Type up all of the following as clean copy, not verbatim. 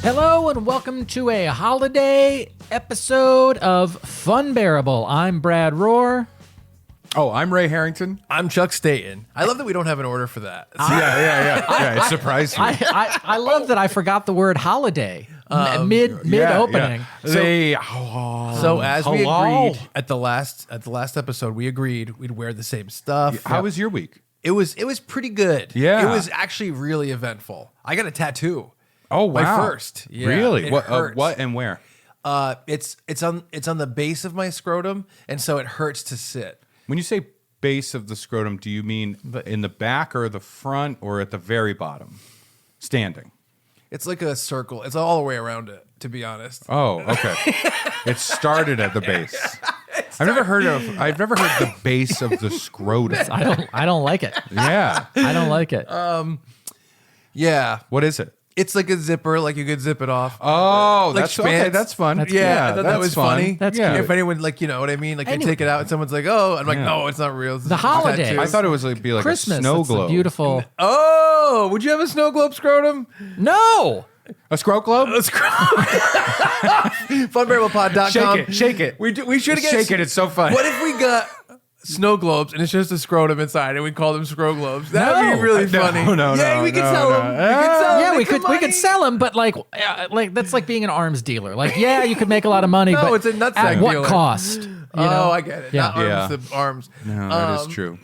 Hello and welcome to a holiday episode of Funbearable. I'm Brad Rohr. Oh, I'm Ray Harrington. I'm Chuck Staten. I love that we don't have an order for that. Yeah, it surprised me. I love that I forgot the word holiday mid opening. So as we agreed at the last episode, we agreed we'd wear the same stuff. How was your week? It was pretty good. Yeah. It was actually really eventful. I got a tattoo. Oh, wow. My first. Yeah, Really? it What hurts. what and where? It's on the base of my scrotum, and so it hurts to sit. When you say base of the scrotum, do you mean in the back or the front or at the very bottom? Standing. It's like a circle. It's all the way around it, to be honest. Oh, okay. It started at the base. I've never heard the base of the scrotum. I don't like it. Yeah. I don't like it. Yeah. What is it? It's like a zipper, like you could zip it off. Oh, Like that's okay. Spance. That's fun. I thought that was fun. funny. That's yeah. cute. If anyone, like, you know what I mean? Like, Anyway. you take it out and someone's like, oh, I'm like, Yeah. no, it's not real. It's The a holidays. tattoo. I thought it was like be like Christmas. a snow It's a globe. beautiful. Oh, would you have a snow globe scrotum? No. A scrote globe? Funbearablepod.com. Shake it. We should get Shake it. It's so fun. What if we got snow globes and it's just a scrotum inside and we call them scro globes? That would No. be really funny. No, we could no, sell no. them. We could sell them. Yeah, we Make could some money. sell them, but like that's like being an arms dealer. Like, yeah, you could make a lot of money, No, but it's a nutsack at what dealer. cost? You know? Oh, I get it. Yeah. Not arms to arms. No, that is true.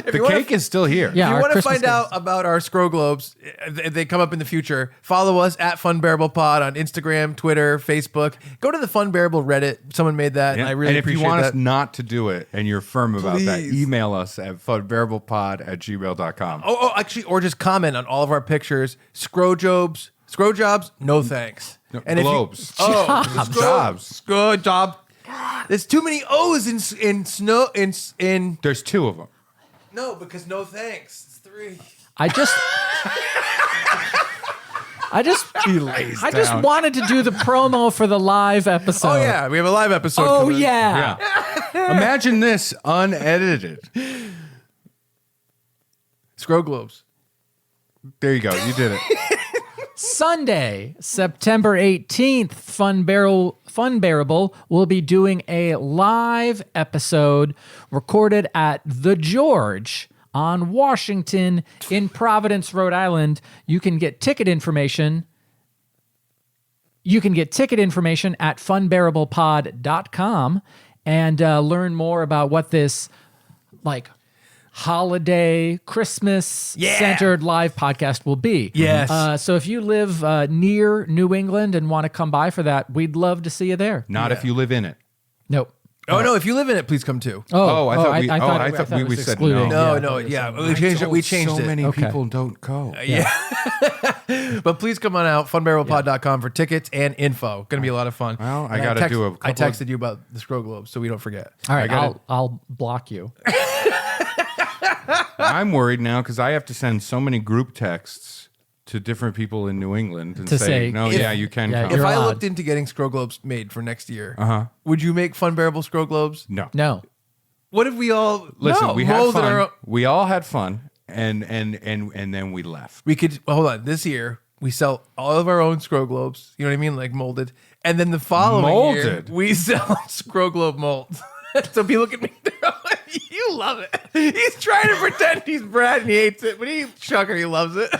The cake is still here. Yeah. If you our want to Christmas find out about our scro globes, if they come up in the future, follow us at Funbearable Pod on Instagram, Twitter, Facebook. Go to the Funbearable Reddit. Someone made that, and I really and if you appreciate want that. us not to do it and you're firm about that, Please. email us at funbearablepod@gmail.com. Actually, or just comment on all of our pictures. Scro jobs, no thanks. No, And if you- globes. Jobs. Scro job. There's too many O's in snow in. There's two of them. No, because no thanks. It's 3. I just He lays I just down. wanted to do the promo for the live episode. Oh yeah, we have a live episode. Oh coming. yeah. Imagine this unedited. Scro globes. There you go. You did it. Sunday, September 18th, Funbearable will be doing a live episode recorded at The George on Washington in Providence, Rhode Island. You can get ticket information. You can get ticket information at funbearablepod.com and learn more about what this holiday Christmas centered live podcast will be. Yes. So if you live near New England and want to come by for that, we'd love to see you there. Not if you live in it. Nope. Oh no, if you live in it, please come too. I thought we it was said excluding. no. No, yeah, we changed it. We changed so it. many Okay. people don't go. Yeah. But please come on out, funbearablepod.com for tickets and info. Going to be a lot of fun. Well, I And gotta do a couple I texted you about the scroll globes, so we don't forget. All right, gotta- I'll block you. I'm worried now because I have to send so many group texts to different people in New England and To say, no, if- yeah, you can yeah, come. You're If I allowed. looked into getting scroll globes made for next year, would you make Funbearable scroll globes? No. No. What if we all Listen, we had molded fun. our own? We all had fun, and then we left. We could hold on. This year we sell all of our own scroll globes. You know what I mean, like molded. And then the following year Molded? we sell scroll globe molds. So people can make their own. You love it. He's trying to pretend he's Brad and he hates it, but Chucker, he loves it.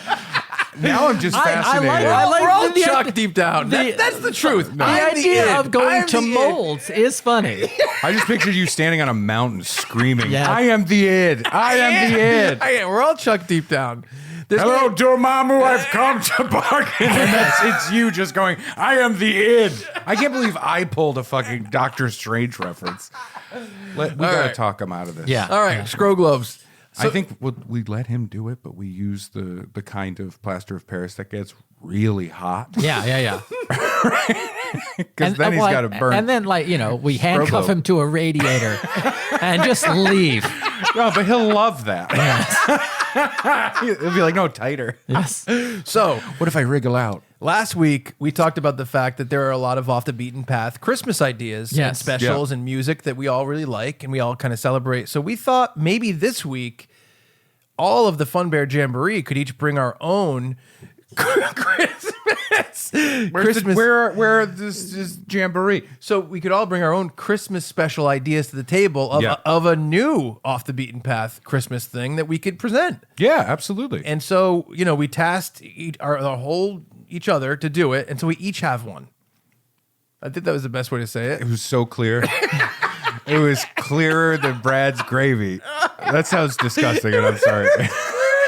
Now I'm just I fascinated. like We're all the- Chuck deep down. That's the truth. The I'm idea id. of going I'm to the id. molds is funny. I just pictured you standing on a mountain screaming, Yeah. I am the id. I am the id. I am. We're all Chuck deep down. There's Hello, no- Dormammu, I've come to bargain. And it's you just going, I am the id. I can't believe I pulled a fucking Doctor Strange reference. We got to right. talk him out of this. Yeah. All right, scroll globes. I think we let him do it, but we use the kind of plaster of Paris that gets really hot. Yeah. Because then he's got to burn. And then, we handcuff globe. him to a radiator and just leave. No, but he'll love that. He'll be like, no, tighter. Yes. So What if I wriggle out? last week we talked about the fact that there are a lot of off the beaten path Christmas ideas and Yes. specials and music that we all really like and we all kind of celebrate. So we thought maybe this week all of the Fun Bear Jamboree could each bring our own Christmas. Where this jamboree? So we could all bring our own Christmas special ideas to the table of a new off the beaten path Christmas thing that we could present. Yeah, absolutely. And so, we tasked each other to do it, and so we each have one. I think that was the best way to say it. It was so clear. It was clearer than Brad's gravy. That sounds disgusting, and I'm sorry. Clearer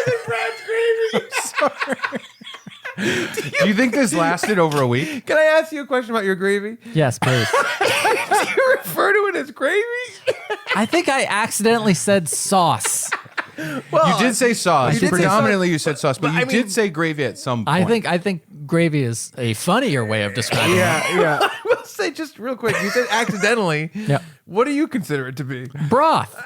than Brad's gravy. Sorry. Do you think this lasted over a week? Can I ask you a question about your gravy? Yes, please. Do you refer to it as gravy? I think I accidentally said sauce. Well, You did say sauce. You did say Predominantly, sauce. you said sauce, but you did say gravy at some point. I think gravy is a funnier way of describing it. Yeah. I will say just real quick, you said accidentally. Yeah. What do you consider it to be? Broth.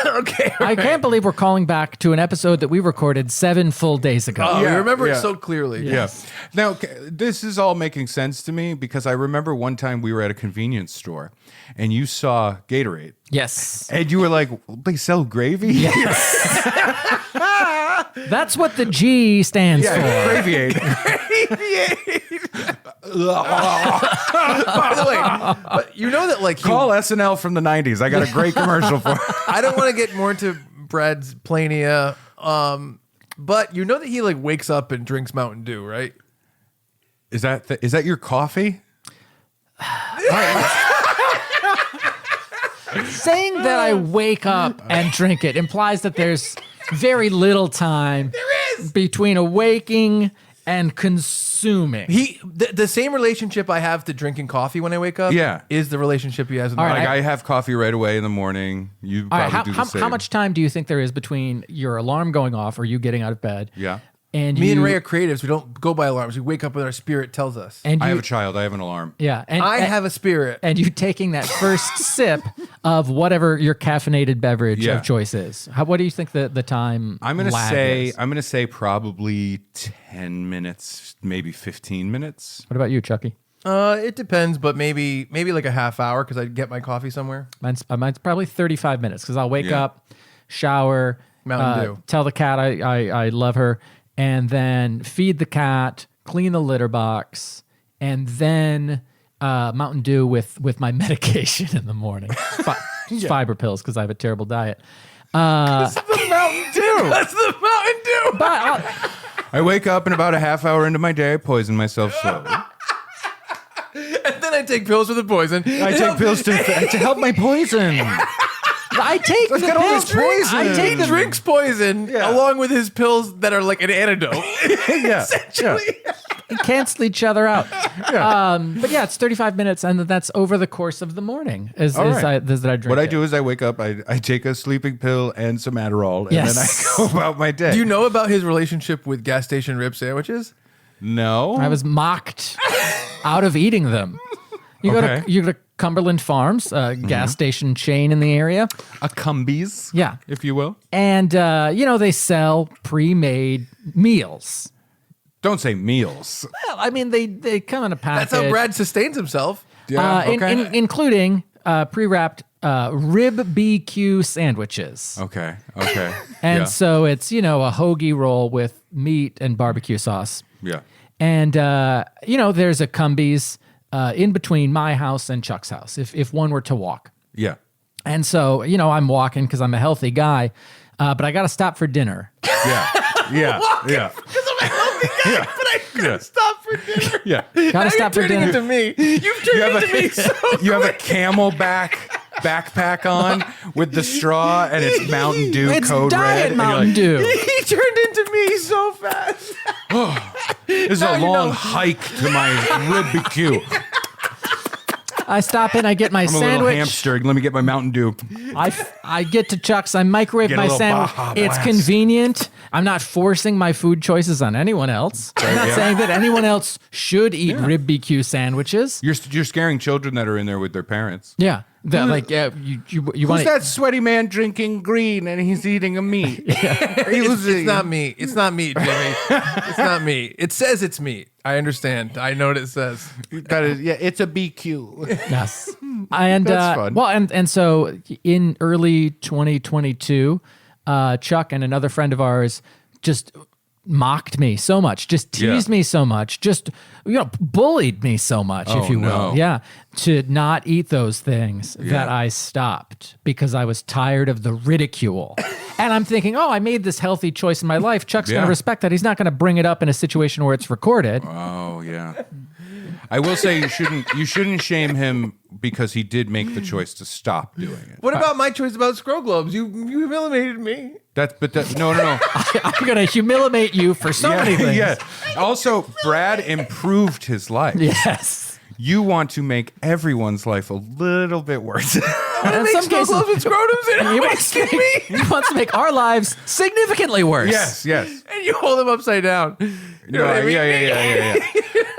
Okay. I can't believe we're calling back to an episode that we recorded 7 full days ago. Oh, Yeah, you remember yeah. it so clearly. Yes. Now, this is all making sense to me because I remember one time we were at a convenience store and you saw Gatorade. Yes. And you were like, they sell gravy? That's what the G stands for. Gravy. By the way, but you know that Call SNL from the 90s. I got a great commercial for it. I don't want to get more into Brad's plania, but you know that he wakes up and drinks Mountain Dew, right? Is that your coffee? Saying that I wake up and drink it implies that there's very little time between awaking and consuming. The same relationship I have to drinking coffee when I wake up is the relationship he has in the All right, morning. I have coffee right away in the morning. You All right, probably do the same. how much time do you think there is between your alarm going off or you getting out of bed? Yeah. And Me you, and Ray are creatives. We don't go by alarms. We wake up when our spirit tells us. and I you, have a child. I have an alarm. yeah, and I have a spirit. and you taking that first sip of whatever your caffeinated beverage Yeah. of choice is. What do you think the time? I'm gonna lag say is? probably 10 minutes, maybe 15 minutes. What about you, Chucky? It depends, but maybe like a half hour because I get my coffee somewhere. Mine's probably 35 minutes because I'll wake Yeah. up, shower, Mountain Dew. tell the cat I love her, and then feed the cat, clean the litter box, and then Mountain Dew with my medication in the morning. Fiber pills because I have a terrible diet. That's the Mountain Dew. But I wake up and about a half hour into my day, I poison myself slowly. And then I take pills for the poison. I take pills to help my poison. I take the got all this pills. poison. I take the Drinks poison along with his pills that are like an antidote. Yeah. Essentially. cancel each other out. But yeah, it's 35 minutes, and that's over the course of the morning. That I drink. What I it. do is I wake up, I take a sleeping pill and some Adderall, and Yes. then I go about my day. Do you know about his relationship with gas station rib sandwiches? No. I was mocked out of eating them. You go to Cumberland Farms, a gas station chain in the area. A Cumbies, Yeah. if you will. And, they sell pre-made meals. Don't say meals. Well, I mean, they come in a package. That's how Brad sustains himself. Yeah, okay. Including pre-wrapped rib BQ sandwiches. Okay. And so it's, a hoagie roll with meat and barbecue sauce. Yeah. And, there's a Cumbies in between my house and Chuck's house, if one were to walk. Yeah. And so, I'm walking because I'm a healthy guy, but I got to stop for dinner. Yeah. Yeah. Yeah. Because I'm a healthy guy, but I gotta stop for dinner. Yeah. Got to stop for Turning dinner. into me. You've turned into me so You have a Camelback backpack on with the straw and it's Mountain Dew It's code Diet red. and Mountain you're Dew. He turned into me so fast. This is a long hike to my ribecue. I stop in, I get my I'm a little sandwich. hamster. Let me get my Mountain Dew. I get to Chuck's, I microwave Get a my little sandwich. Baja It's Blast. convenient. I'm not forcing my food choices on anyone else. I'm not yeah. saying that anyone else should eat rib BQ sandwiches. You're scaring children that are in there with their parents. Yeah. You want Who's that sweaty man drinking green and he's eating a meat? It's not me. It's not me, Jimmy. It's not me. It says it's meat. I understand. I know what it says. It's a BQ. Yes. And That's fun. well, and so in early 2022, Chuck and another friend of ours just mocked me so much, just teased me so much, just bullied me so much, if you will. no. Yeah, to not eat those things that I stopped because I was tired of the ridicule. And I'm thinking, I made this healthy choice in my life. Chuck's going to respect that. He's not going to bring it up in a situation where it's recorded. Oh yeah. I will say you shouldn't shame him because he did make the choice to stop doing it. What about my choice about scroll globes? You humiliated me. No. I'm going to humiliate you for so many things. Yeah. Also, Brad improved his life. Yes. You want to make everyone's life a little bit worse. In some cases, with scrotums in it. he wants to make our lives significantly worse. Yes. And you hold them upside down. You know what I mean? Yeah.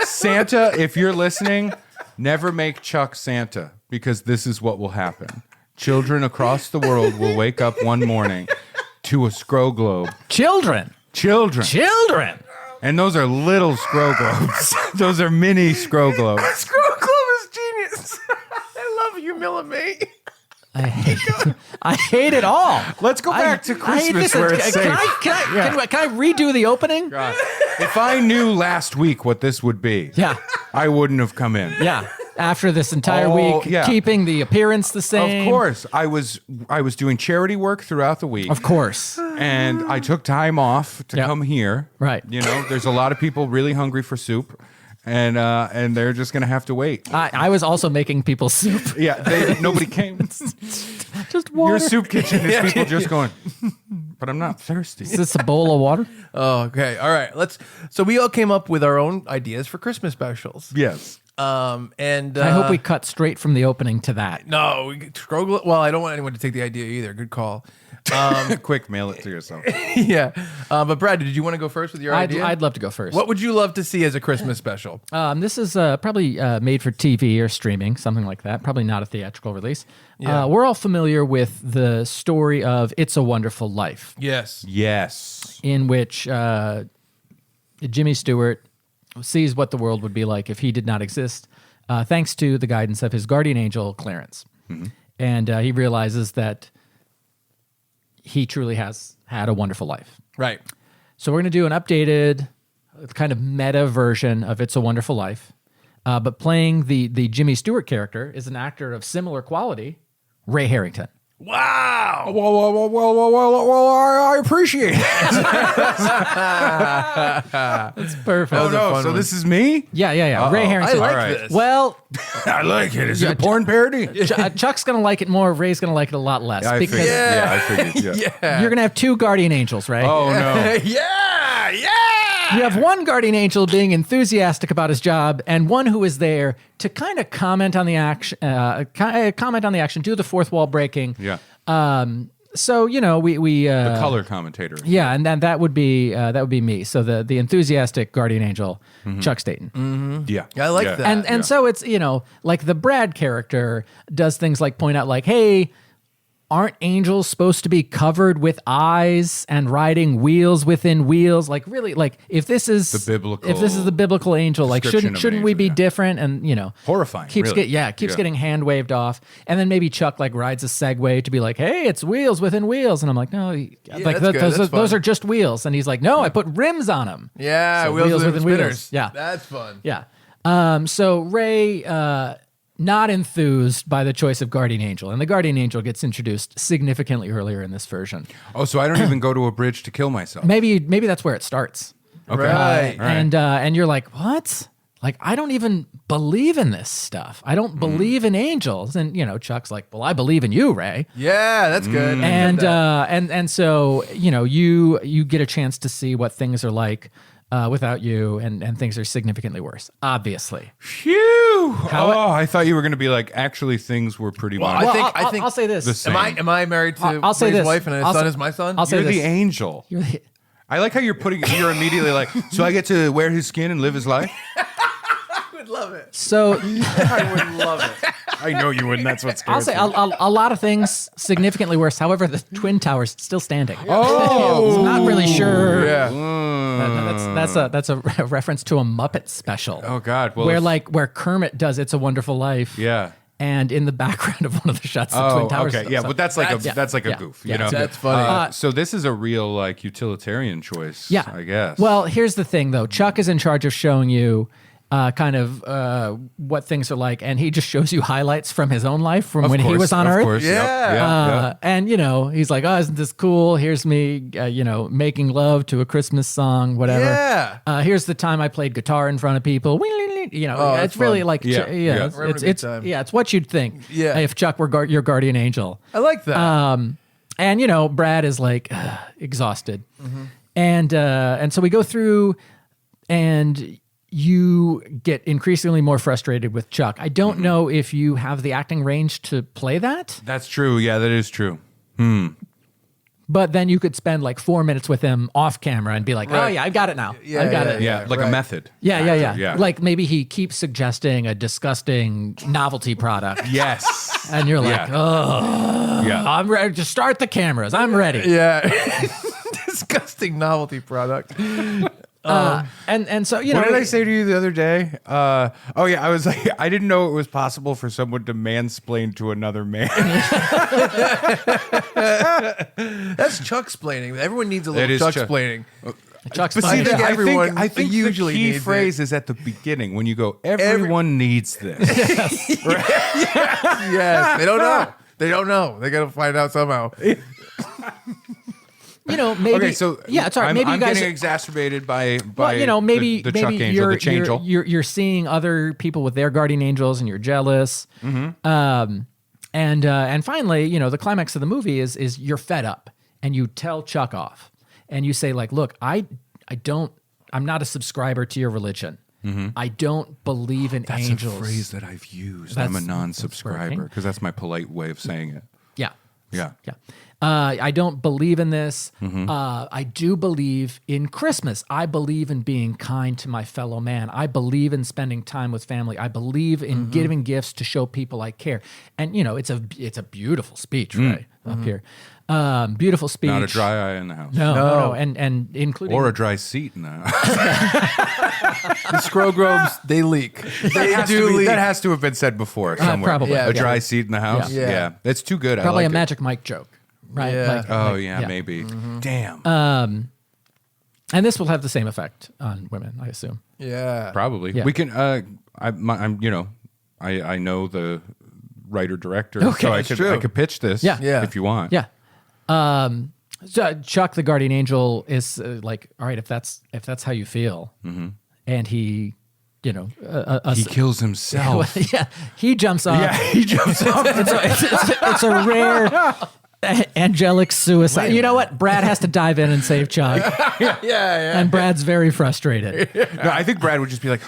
Santa, if you're listening, never make Chuck Santa because this is what will happen. Children across the world will wake up one morning to a scroll globe. Children. And those are little scroll globes. Those are mini scroll globes. Scroll globe is genius. I love humiliate. I hate it all. Let's go back to Christmas where it's safe. Can I redo the opening? God. If I knew last week what this would be, I wouldn't have come in. Yeah. After this entire week, keeping the appearance the same. Of course. I was doing charity work throughout the week. Of course. And I took time off to come here. Right. There's a lot of people really hungry for soup. And they're just gonna have to wait. I was also making people soup. Yeah, nobody came. Just water. Your soup kitchen is people just going, but I'm not thirsty. Is this a bowl of water? Oh, okay. All right. So we all came up with our own ideas for Christmas specials. Yes. And I hope we cut straight from the opening to that. No, well, I don't want anyone to take the idea either. Good call. Quick, mail it to yourself. Yeah. But Brad, did you want to go first with your idea? I'd love to go first. What would you love to see as a Christmas special? This is probably made for TV or streaming, something like that. Probably not a theatrical release. Yeah. We're all familiar with the story of It's a Wonderful Life, Yes. in which Jimmy Stewart sees what the world would be like if he did not exist, thanks to the guidance of his guardian angel, Clarence. Mm-hmm. And he realizes that he truly has had a wonderful life. Right. So we're going to do an updated kind of meta version of It's a Wonderful Life. But playing the Jimmy Stewart character is an actor of similar quality, Ray Harrington. Wow. Well, I appreciate it. That's perfect. Oh, no. So this is me? Yeah. Ray Harrington. I like this. Well, I like it. Is it a porn parody? Chuck's going to like it more. Ray's going to like it a lot less. I because figured. Yeah. you're going to have two guardian angels, right? Oh, no. Yeah. You have one guardian angel being enthusiastic about his job, and one who is there to kind of comment on the action, do the fourth wall breaking. Yeah. So we The color commentator. Yeah, and then that would be me. So the enthusiastic guardian angel, Chuck Staten. Mm-hmm. Yeah. I like that. And so it's like the Brad character does things like point out like, hey, aren't angels supposed to be covered with eyes and riding wheels within wheels? Like really, like if this is the biblical angel, like shouldn't we be different? And horrifying. Keeps really. Getting hand waved off, and then maybe Chuck like rides a Segway to be like, hey, it's wheels within wheels, and I'm like, no, like those are just wheels, and he's like, no, I put rims on them. Yeah, so wheels within spinners. wheels. Yeah, that's fun. Yeah. So Ray. Not enthused by the choice of Guardian Angel. And the Guardian Angel gets introduced significantly earlier in this version. Oh, so I don't even go to a bridge to kill myself. Maybe that's where it starts. Okay. Right. And you're like, what? Like, I don't even believe in this stuff. I don't believe in angels. And, Chuck's like, well, I believe in you, Ray. Yeah, that's good. And so, you get a chance to see what things are like without you, and things are significantly worse, obviously. Phew! I thought you were going to be like, actually, things were pretty bad. I think I'll say this. Am I married to I'll say Ray's this. wife and his son is my son? I'll say You're this. the angel. I like how you're immediately like, so I get to wear his skin and live his life? I would love it. So I would love it. I know you wouldn't. That's what scares I'll say a lot of things significantly worse. However, the Twin Towers still standing. Oh, I'm not really sure. Yeah. That's a reference to a Muppet special. Oh God! Well, where Kermit does "It's a Wonderful Life." yeah, And in the background of one of the shots, the Oh, Twin Towers. okay, yeah, So- but that's like a yeah, goof, yeah. you know. That's funny. So this is a real like utilitarian choice. Yeah. I guess. Well, here's the thing, though. Chuck is in charge of showing you kind of what things are like, and he just shows you highlights from his own life from when he was on Earth. Of course, yep, Yeah. yep. And, he's like, oh, isn't this cool? Here's me, making love to a Christmas song, whatever. Yeah. Here's the time I played guitar in front of people. that's It's really fun. like, Yeah, yeah. We're having a good time. it's what you'd think Yeah. if Chuck were your guardian angel. I like that. And Brad is like exhausted, and so we go through, and you get increasingly more frustrated with Chuck. I don't know if you have the acting range to play that, That's true. Yeah, that is true. but then you could spend like 4 minutes with him off camera and be like, oh Right. yeah, I've got it now. Yeah, I've got it. Yeah, like a right. method. Yeah. Yeah. Like maybe he keeps suggesting a disgusting novelty product, Yes. and you're like, Yeah. oh, Yeah. I'm ready to start the cameras. I'm ready. Yeah. Disgusting novelty product. And so What did I say to you the other day? I was like, I didn't know it was possible for someone to mansplain to another man. That's Chuck-splaining. Everyone needs a That little is Chuck. Chuck-splaining. Chuck's But see, funny. think everyone I think usually the key needs it. phrase is at the beginning when you go, everyone needs this. Yes. They don't know. They don't know. They got to find out somehow. Maybe. Okay, so yeah, it's all right. I'm, Maybe I'm you guys. getting exacerbated by Maybe the maybe Chuck Angel, the Changel. you're seeing other people with their guardian angels, and you're jealous. And finally, the climax of the movie is you're fed up, and you tell Chuck off, and you say like, look, I'm not a subscriber to your religion. I don't believe in That's angels. a phrase that I've used. That's- I'm a that's non-subscriber working. because that's my polite way of saying it. Yeah. Yeah. Yeah. I don't believe in this. Mm-hmm. I do believe in Christmas. I believe in being kind to my fellow man. I believe in spending time with family. I believe in Mm-hmm. giving gifts to show people I care. And it's a beautiful speech, right up here. Beautiful speech. Mm-hmm. Not a dry eye in the house. No. And including Or a dry seat in the house. The Scrogrobes, they leak. They do leak. That has to have been said before somewhere. probably. Yeah, a dry seat in the house? Yeah. Yeah. It's too good. probably I a like it. Magic Mike joke, right? Yeah. Oh, yeah, maybe. Damn. And this will have the same effect on women, I assume. Yeah. Probably. Yeah. We can, I know the writer director, Okay, so true. I could pitch this Yeah. if you want. Yeah. So Chuck, the guardian angel, is like, all right, if that's how you feel, and he, He kills himself. yeah, he jumps off. Yeah, he jumps off. It's a rare angelic suicide. You know what? Brad has to dive in and save Chuck, Yeah. and Brad's very frustrated. No, I think Brad would just be like,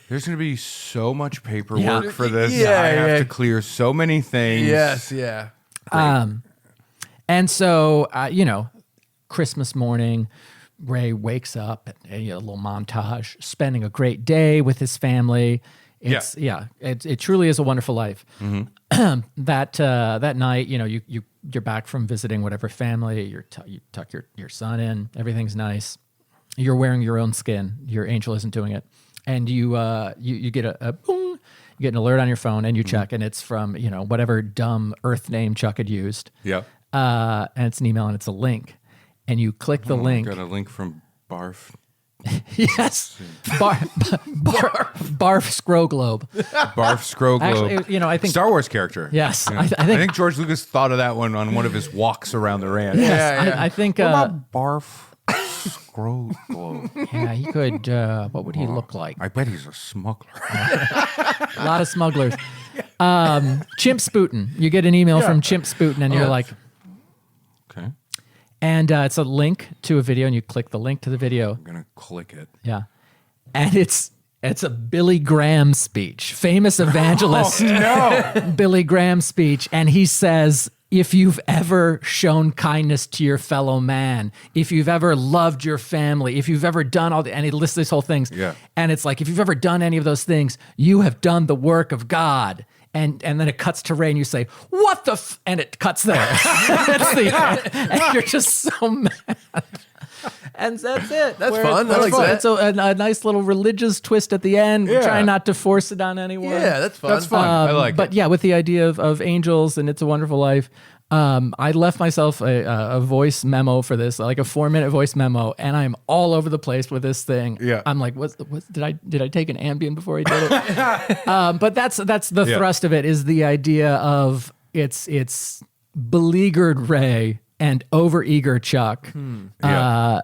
there's going to be so much paperwork Yeah. for this. Yeah, I have yeah. to clear so many things. Yes. Yeah. And so, Christmas morning, Ray wakes up, and a little montage, spending a great day with his family. It truly is a wonderful life. That night, you're back from visiting whatever family. You tuck your son in. Everything's nice. You're wearing your own skin. Your angel isn't doing it, and you get a boom. You get an alert on your phone, and you check, and it's from whatever dumb Earth name Chuck had used. Yep. And it's an email, and it's a link, and you click the link. Got a link from Barf. Yes, Barf Scroglobe. Barf Scroglobe. Actually, I think Star Wars character. Yes, Yeah. I think George Lucas thought of that one on one of his walks around the ranch. yes, Yeah. I think What about Barf Scroglobe? yeah, he could. What would he look like? I bet he's a smuggler. A lot of smugglers. Chimp Spootin. You get an email from Chimp Spootin, and you're like, Okay. and it's a link to a video, and you click the link to the video. I'm going to click it. Yeah, and it's a Billy Graham speech, famous evangelist. No. Billy Graham speech, and he says, if you've ever shown kindness to your fellow man, if you've ever loved your family, if you've ever done and he lists these whole things. Yeah. And it's like, if you've ever done any of those things, you have done the work of God. And then it cuts to Ray, and you say, what the and it cuts there. That's the end. And you're just so mad. And that's it. That's Where fun. it's- I like fun. that. It's a nice little religious twist at the end. Yeah. Trying not to force it on anyone. Yeah, that's fun. That's fun. I like But it. yeah, with the idea of angels and It's a Wonderful Life, I left myself a voice memo for this, like a 4-minute voice memo, and I'm all over the place with this thing. Yeah. I'm like, did I take an Ambien before I did it? But that's the thrust of it, is the idea of it's beleaguered Ray and overeager Chuck. Yeah.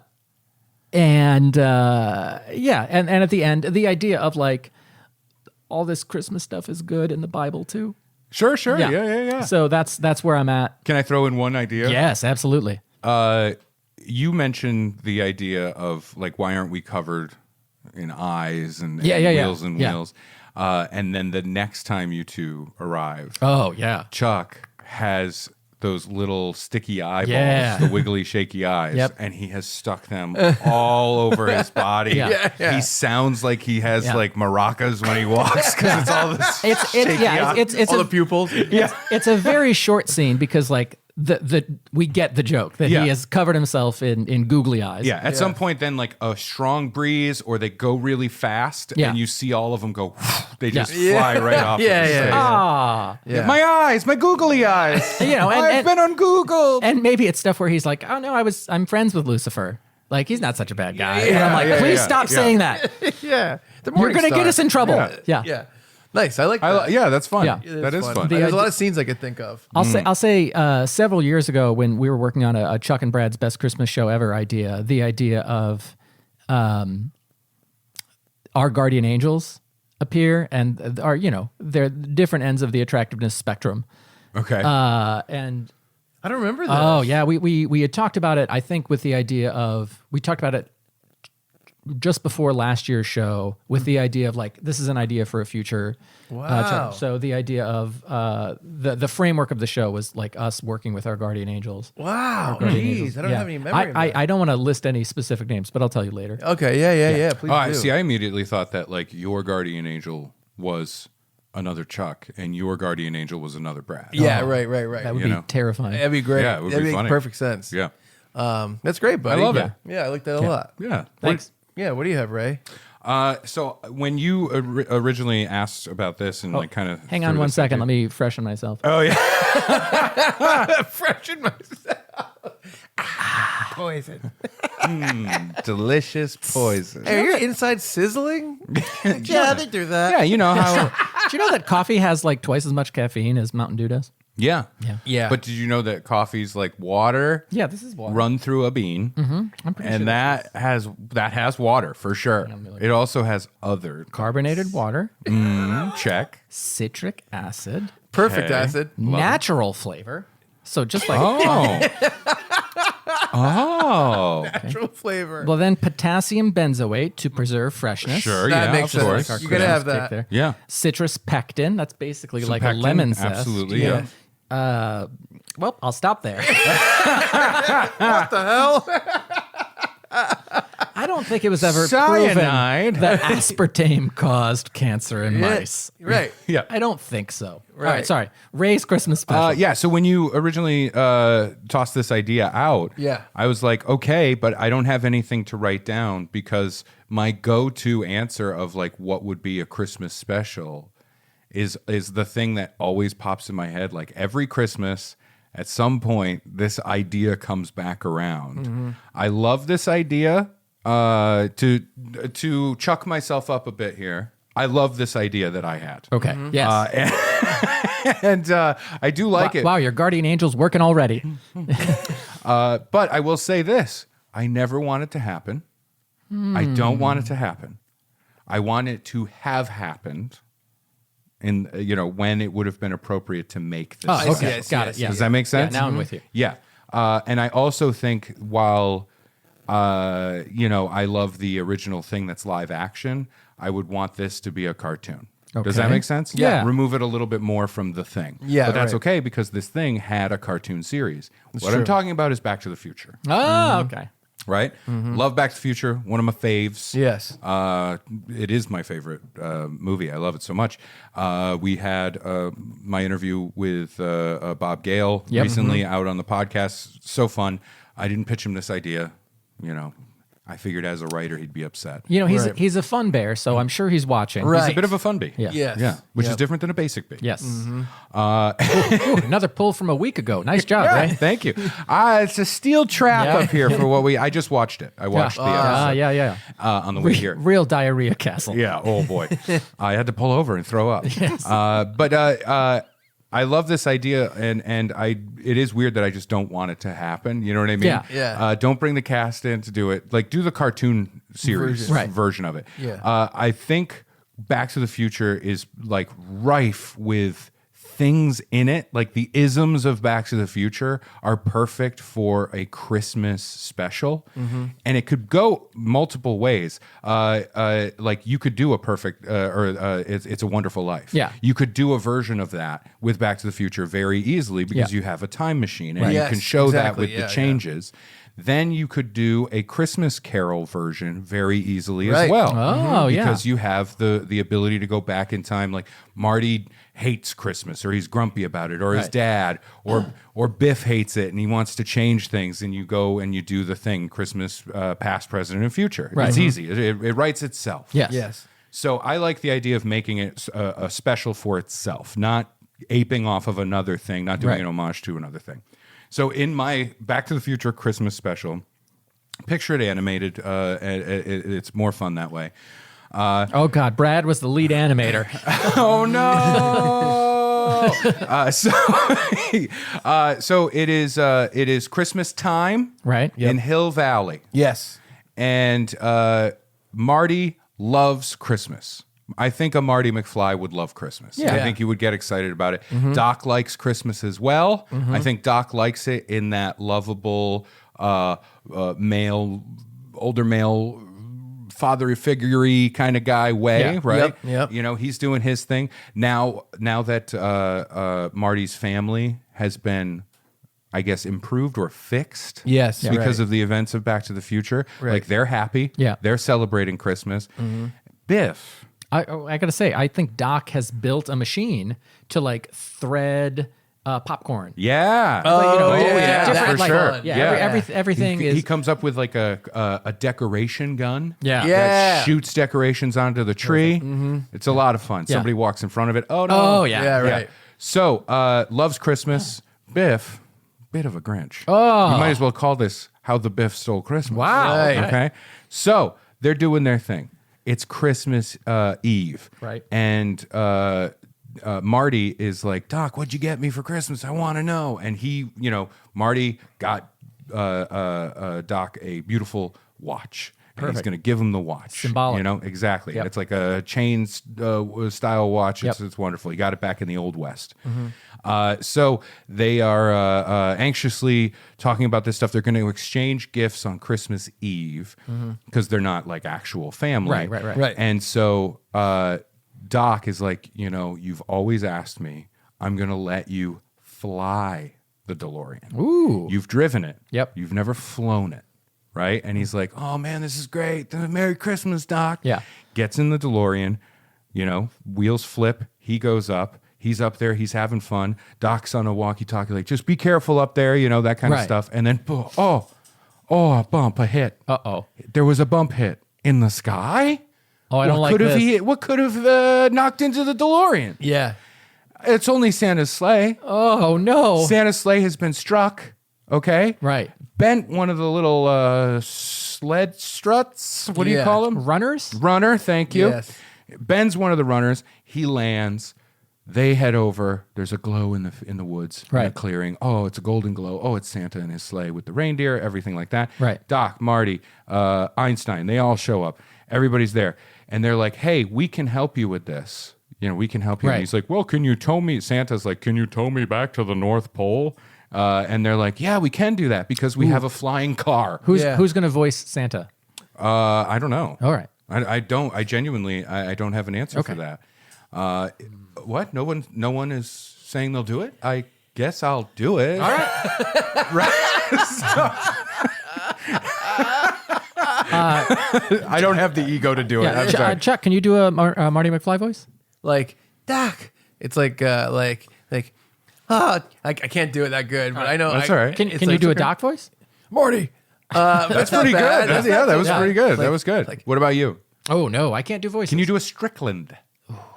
And at the end, the idea of like all this Christmas stuff is good in the Bible too. Sure. Yeah. So that's where I'm at. Can I throw in one idea? Yes, absolutely. You mentioned the idea of like, why aren't we covered in eyes and Yeah. wheels and Yeah. wheels? And then the next time you two arrive, Oh yeah. Chuck has those little sticky eyeballs, Yeah. the wiggly, shaky eyes, Yep. and he has stuck them all over his body. Yeah. He sounds like he has Yeah. like maracas when he walks because it's all this. It's All a, the pupils. it's a very short scene because like we get the joke that Yeah. he has covered himself in googly eyes. Yeah, at some point, then like a strong breeze, or they go really fast, Yeah. and you see all of them go. They just Yeah. fly right off. Yeah, of his yeah, face. Ah. Yeah. My eyes, my googly eyes. You know, I've been on Google. And maybe it's stuff where he's like, oh no, I'm friends with Lucifer. Like he's not such a bad guy. And I'm like, yeah, please yeah, stop yeah. saying that. Yeah. The You're Morning gonna Star. get us in trouble. Yeah. Yeah. Nice. I like that. Yeah, that's fun. Yeah. That is fun. There's idea- a lot of scenes I could think of. I'll say several years ago when we were working on a Chuck and Brad's Best Christmas Show Ever idea, the idea of our guardian angels appear and are, they're different ends of the attractiveness spectrum. Okay. And I don't remember that. oh yeah, we had talked about it, I think, with the idea of, we talked about it just before last year's show with the idea of like, this is an idea for a future. Wow. So the idea of the framework of the show was like us working with our guardian angels. Wow. Guardian Jeez. angels. I don't Yeah. have any memory of I that. don't want to list any specific names, but I'll tell you later. Okay. Yeah. Please Oh, do. see, I immediately thought that like your guardian angel was another Chuck, and your guardian angel was another Brad. Yeah. Right. That would You be know. terrifying. That'd be great. Yeah, it would That'd be make funny. perfect sense. Yeah. That's great, buddy. I love it. Yeah, I like that a lot. Yeah. Thanks. Yeah. What do you have, Ray? So when you originally asked about this and like kind of Hang on one second. Let me freshen myself. Oh yeah. Freshen myself. Poison. Delicious poison. Hey, are your insides sizzling? Yeah, they do that. Yeah, you know how. Do you know that coffee has like twice as much caffeine as Mountain Dew does? Yeah. Yeah. But did you know that coffee's like water Yeah, this is water. run through a bean? I'm pretty sure And that has water for sure. It also has other carbonated water, check. citric acid, Perfect Okay. acid. natural flavor. So just like Oh. Natural flavor. well, then potassium benzoate to preserve freshness. Sure. That yeah, makes of sense. course. You gotta have Kick that. there. Yeah. Citrus pectin. That's basically like Pectin, a lemon zest. absolutely, yeah. Well, I'll stop there. What the hell? I don't think it was ever Cyanide. proven that aspartame caused cancer in mice. Right. Yeah. I don't think so. All Right. right, sorry. Ray's Christmas special. Yeah, so when you originally tossed this idea out, Yeah. I was like, okay, but I don't have anything to write down because my go-to answer of like what would be a Christmas special is the thing that always pops in my head. Like every Christmas, at some point, this idea comes back around. I love this idea. To chuck myself up a bit here, I love this idea that I had. Okay. Yes. And I do like it. Wow, your guardian angel's working already. But I will say this. I never want it to happen. I don't want it to happen. I want it to have happened in, when it would have been appropriate to make this. I see, Okay. I see, Got I it. see. Yeah. Does that make sense? Yeah, now I'm with you. Yeah. And I also think while, I love the original thing that's live action, I would want this to be a cartoon. Does that Okay. make sense? Yeah. Remove it a little bit more from the thing. Yeah, But that's right. okay because this thing had a cartoon series. What I'm true. talking about is Back to the Future. Oh, okay. Right? Love Back to the Future, one of my faves. Yes. It is my favorite movie. I love it so much. We had my interview with Bob Gale recently out on the podcast. So fun. I didn't pitch him this idea. I figured as a writer he'd be upset. You know, he's Right. he's a fun bear, so I'm sure he's watching. Right. He's a bit of a fun bee. Yeah. Yes. Yeah, which is Yep. different than a basic bee. Yes. Ooh, another pull from a week ago. Nice job, Yeah, right? thank you. It's a steel trap Yeah. up here for what I just watched it. I watched the episode Yeah. on the way here. Real diarrhea castle. Yeah. Oh boy, I had to pull over and throw up. Yes. But I love this idea, and it is weird that I just don't want it to happen. You know what I mean? Yeah. Yeah. Don't bring the cast in to do it. Like, do the cartoon series Right. version of it. Yeah. I think Back to the Future is like rife with things in it, like the isms of Back to the Future are perfect for a Christmas special, and it could go multiple ways. Like you could do a perfect it's a Wonderful Life. Yeah. You could do a version of that with Back to the Future very easily because Yeah. you have a time machine and you Yes, can show that exactly. with Yeah, the changes. Then you could do a Christmas Carol version very easily as Right. well. Oh, yeah. Because you have the ability to go back in time. Like Marty hates Christmas, or he's grumpy about it, or his Right. dad, or Biff hates it and he wants to change things, and you go and you do the thing: Christmas, past, present, and future. Right. It's easy. It writes itself. Yes. Yes. So I like the idea of making it a special for itself, not aping off of another thing, not doing Right. an homage to another thing. So in my Back to the Future Christmas special, picture it animated. It's more fun that way. Oh God, Brad was the lead animator. Oh no! So it is Christmas time, Right. in Hill Valley, Yes. and Marty loves Christmas. I think a Marty McFly would love Christmas. Yeah. I think he would get excited about it. Doc likes Christmas as well. I think Doc likes it in that lovable male, older male, father figure-y kind of guy way, Yeah. right? Yep. You know, he's doing his thing. Now that Marty's family has been, I guess, improved or fixed. Yes. Because right. of the events of Back to the Future. Right. Like, they're happy. Yeah. They're celebrating Christmas. Biff. I gotta say, I think Doc has built a machine to like thread popcorn. Yeah. Oh, Like, yeah, different, for like, sure. Yeah, Yeah. everything he is. comes up with like a decoration gun. Yeah. Yeah. That shoots decorations onto the tree. It's a lot of fun. Yeah. Somebody walks in front of it. Oh no. Oh, yeah. Yeah, right. So loves Christmas. Biff, bit of a Grinch. Oh. You might as well call this How the Biff Stole Christmas. Wow. Right. Okay. So they're doing their thing. It's Christmas Eve. Right. And Marty is like, Doc, what'd you get me for Christmas? I want to know. And he, Marty got Doc a beautiful watch. And he's going to give him the watch. Symbolic. Exactly. Yep. And it's like a chain style watch. Yep. It's wonderful. He got it back in the Old West. So they are anxiously talking about this stuff. They're going to exchange gifts on Christmas Eve because they're not like actual family. Right. And so Doc is like, you've always asked me. I'm going to let you fly the DeLorean. Ooh. You've driven it. Yep. You've never flown it. Right. And he's like, oh, man, this is great. Merry Christmas, Doc. Yeah. Gets in the DeLorean, wheels flip. He goes up. He's up there. He's having fun. Doc's on a walkie-talkie, like, just be careful up there, that kind of Right. stuff. And then, a bump, a hit. Uh-oh. There was a bump hit in the sky. Oh, I don't like could have this. What could have knocked into the DeLorean? Yeah. It's only Santa's sleigh. Oh no. Santa's sleigh has been struck. Okay. Right. Bent one of the little sled struts. What do you Yeah. call them? Runners? Runner. Thank you. Yes. Bends one of the runners. He lands. They head over. There's a glow in the woods, in Right. a clearing. Oh, it's a golden glow. Oh, it's Santa in his sleigh with the reindeer, everything like that. Right. Doc, Marty, Einstein, they all show up. Everybody's there. And they're like, hey, we can help you with this. We can help you. Right. And he's like, well, can you tow me? Santa's like, can you tow me back to the North Pole? And they're like, yeah, we can do that because we have a flying car. Who's Yeah. going to voice Santa? I don't know. All right. I don't. I genuinely, I don't have an answer for that. What? No one is saying they'll do it. I guess I'll do it. All right. I don't have the ego to do it. I'm sorry. Chuck, can you do a Marty McFly voice? Like, Doc. It's like, I can't do it that good, but I know. That's all right. Can it's you like- do a Doc voice? Marty, That's pretty good. bad. That was Yeah. pretty good. That was good. What about you? Oh no, I can't do voices. Can you do a Strickland?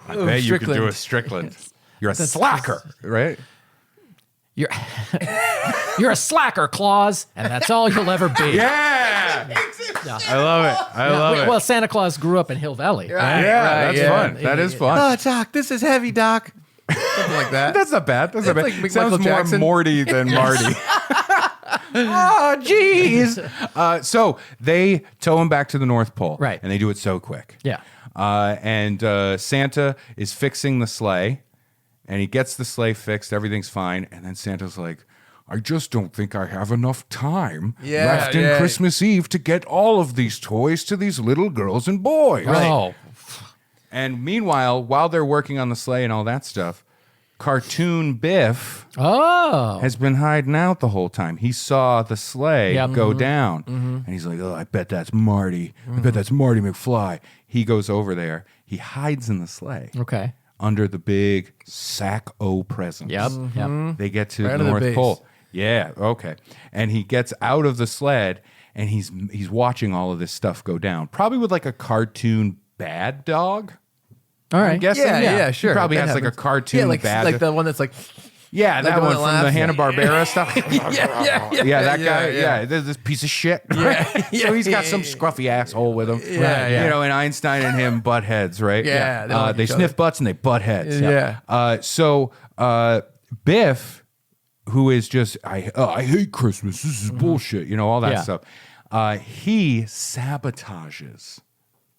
I bet you can do a Strickland. You're a slacker, right? You're you're a slacker, Claus, and that's all you'll ever be. Yeah. I love it. I love it. Well, Santa Claus grew up in Hill Valley. Right, yeah, right, that's fun. That is fun. Oh, Doc, this is heavy, Doc. Something like that. That's not bad. That's not bad. like Sounds Michael more Jackson. Morty than Marty. Oh, jeez. So they tow him back to the North Pole. Right. And they do it so quick. Yeah. And Santa is fixing the sleigh, and he gets the sleigh fixed. Everything's fine. And then Santa's like, I just don't think I have enough time left in Christmas Eve to get all of these toys to these little girls and boys. Oh, And meanwhile, while they're working on the sleigh and all that stuff, cartoon Biff has been hiding out the whole time. He saw the sleigh go down, and he's like, "Oh, I bet that's Marty. I bet that's Marty McFly." He goes over there. He hides in the sleigh okay. under the big sack o' presents. Yep. They get to Right the under the North base. Pole. Yeah, okay. And he gets out of the sled, and he's watching all of this stuff go down. Probably with like a cartoon bad dog. All right. I'm guessing. Yeah, sure. He probably That has like a happens. cartoon like bad. the one that's like, Yeah, that the one one from that the laughs. Hanna-Barbera stuff. Yeah, that guy. yeah. There's this piece of shit. So he's got some scruffy asshole with him. Yeah. You know, and Einstein and him butt heads, right? Yeah, they like they each sniff other. butts and they butt heads. Yeah. So Biff, who is just, I hate Christmas. This is bullshit. You know, all that Yeah. stuff. He sabotages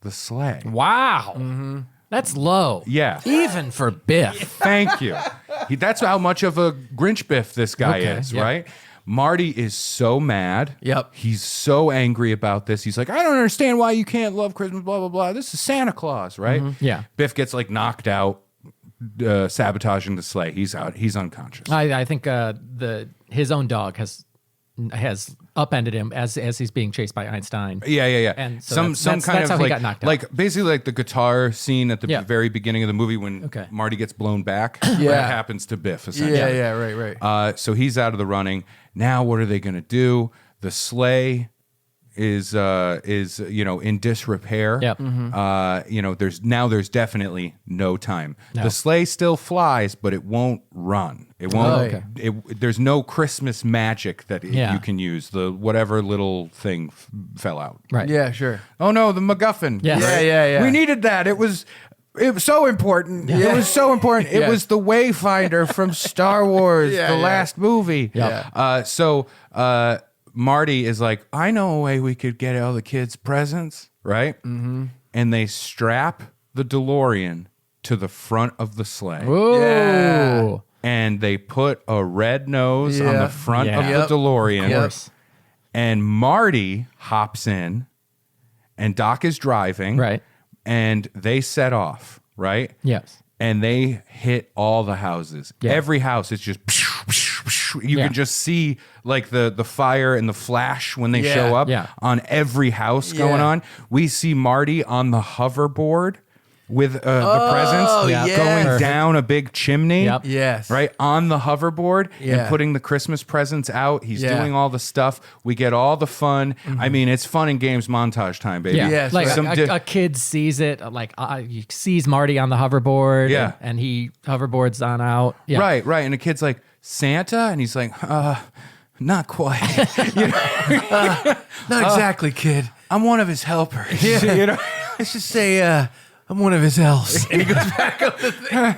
the sleigh. Wow. That's low. Yeah. Even for Biff. Thank you. That's how much of a Grinch Biff this guy Okay, is, yeah. right? Marty is so mad. Yep. He's so angry about this. He's like, I don't understand why you can't love Christmas, blah, blah, blah. This is Santa Claus, right? Yeah. Biff gets like knocked out, sabotaging the sleigh. He's out. He's unconscious. I think his own dog has upended him as he's being chased by Einstein. Yeah. And so some that's kind of how he like, got knocked out. like basically like the guitar scene at the Yeah. very beginning of the movie when Okay. Marty gets blown back. Yeah. That happens to Biff essentially. yeah, right. So he's out of the running. Now what are they going to do? The sleigh is in disrepair. Yep. There's definitely no time. The sleigh still flies, but it won't run. It won't. Oh, okay. There's no Christmas magic that Yeah. you can use. The whatever little thing fell out. Right. Yeah, sure. Oh no, the MacGuffin. Yes. Yeah. We needed that. It was so important. It was so important. It Yeah. was the Wayfinder from Star Wars, Yeah, the yeah. last movie. Yeah. So Marty is like, I know a way we could get all the kids presents, right? Mm-hmm. And they strap the DeLorean to the front of the sleigh. Whoa. Yeah. And they put a red nose on Yeah. the front Yeah. of Yep. the DeLorean. Of course. And Marty hops in, and Doc is driving. Right. And they set off, right? Yes. And they hit all the houses. Yeah. Every house is just you Yeah. can just see like the fire and the flash when they Yeah. show up Yeah. on every house going Yeah. on. We see Marty on the hoverboard with the presents yeah. going Perfect. down a big chimney. Yep. Yes. Right on the hoverboard and Yeah. putting the Christmas presents out. He's Yeah. doing all the stuff. We get all the fun. I mean, it's fun and games montage time, baby. Yeah. Yes, like right. a kid sees it, like he sees Marty on the hoverboard. Yeah. And he hoverboards on out. Yeah. Right. And the kid's like, Santa? And he's like, not quite. Not exactly, kid. I'm one of his helpers. You know? Let's just say I'm one of his elves. And he goes back up the thing.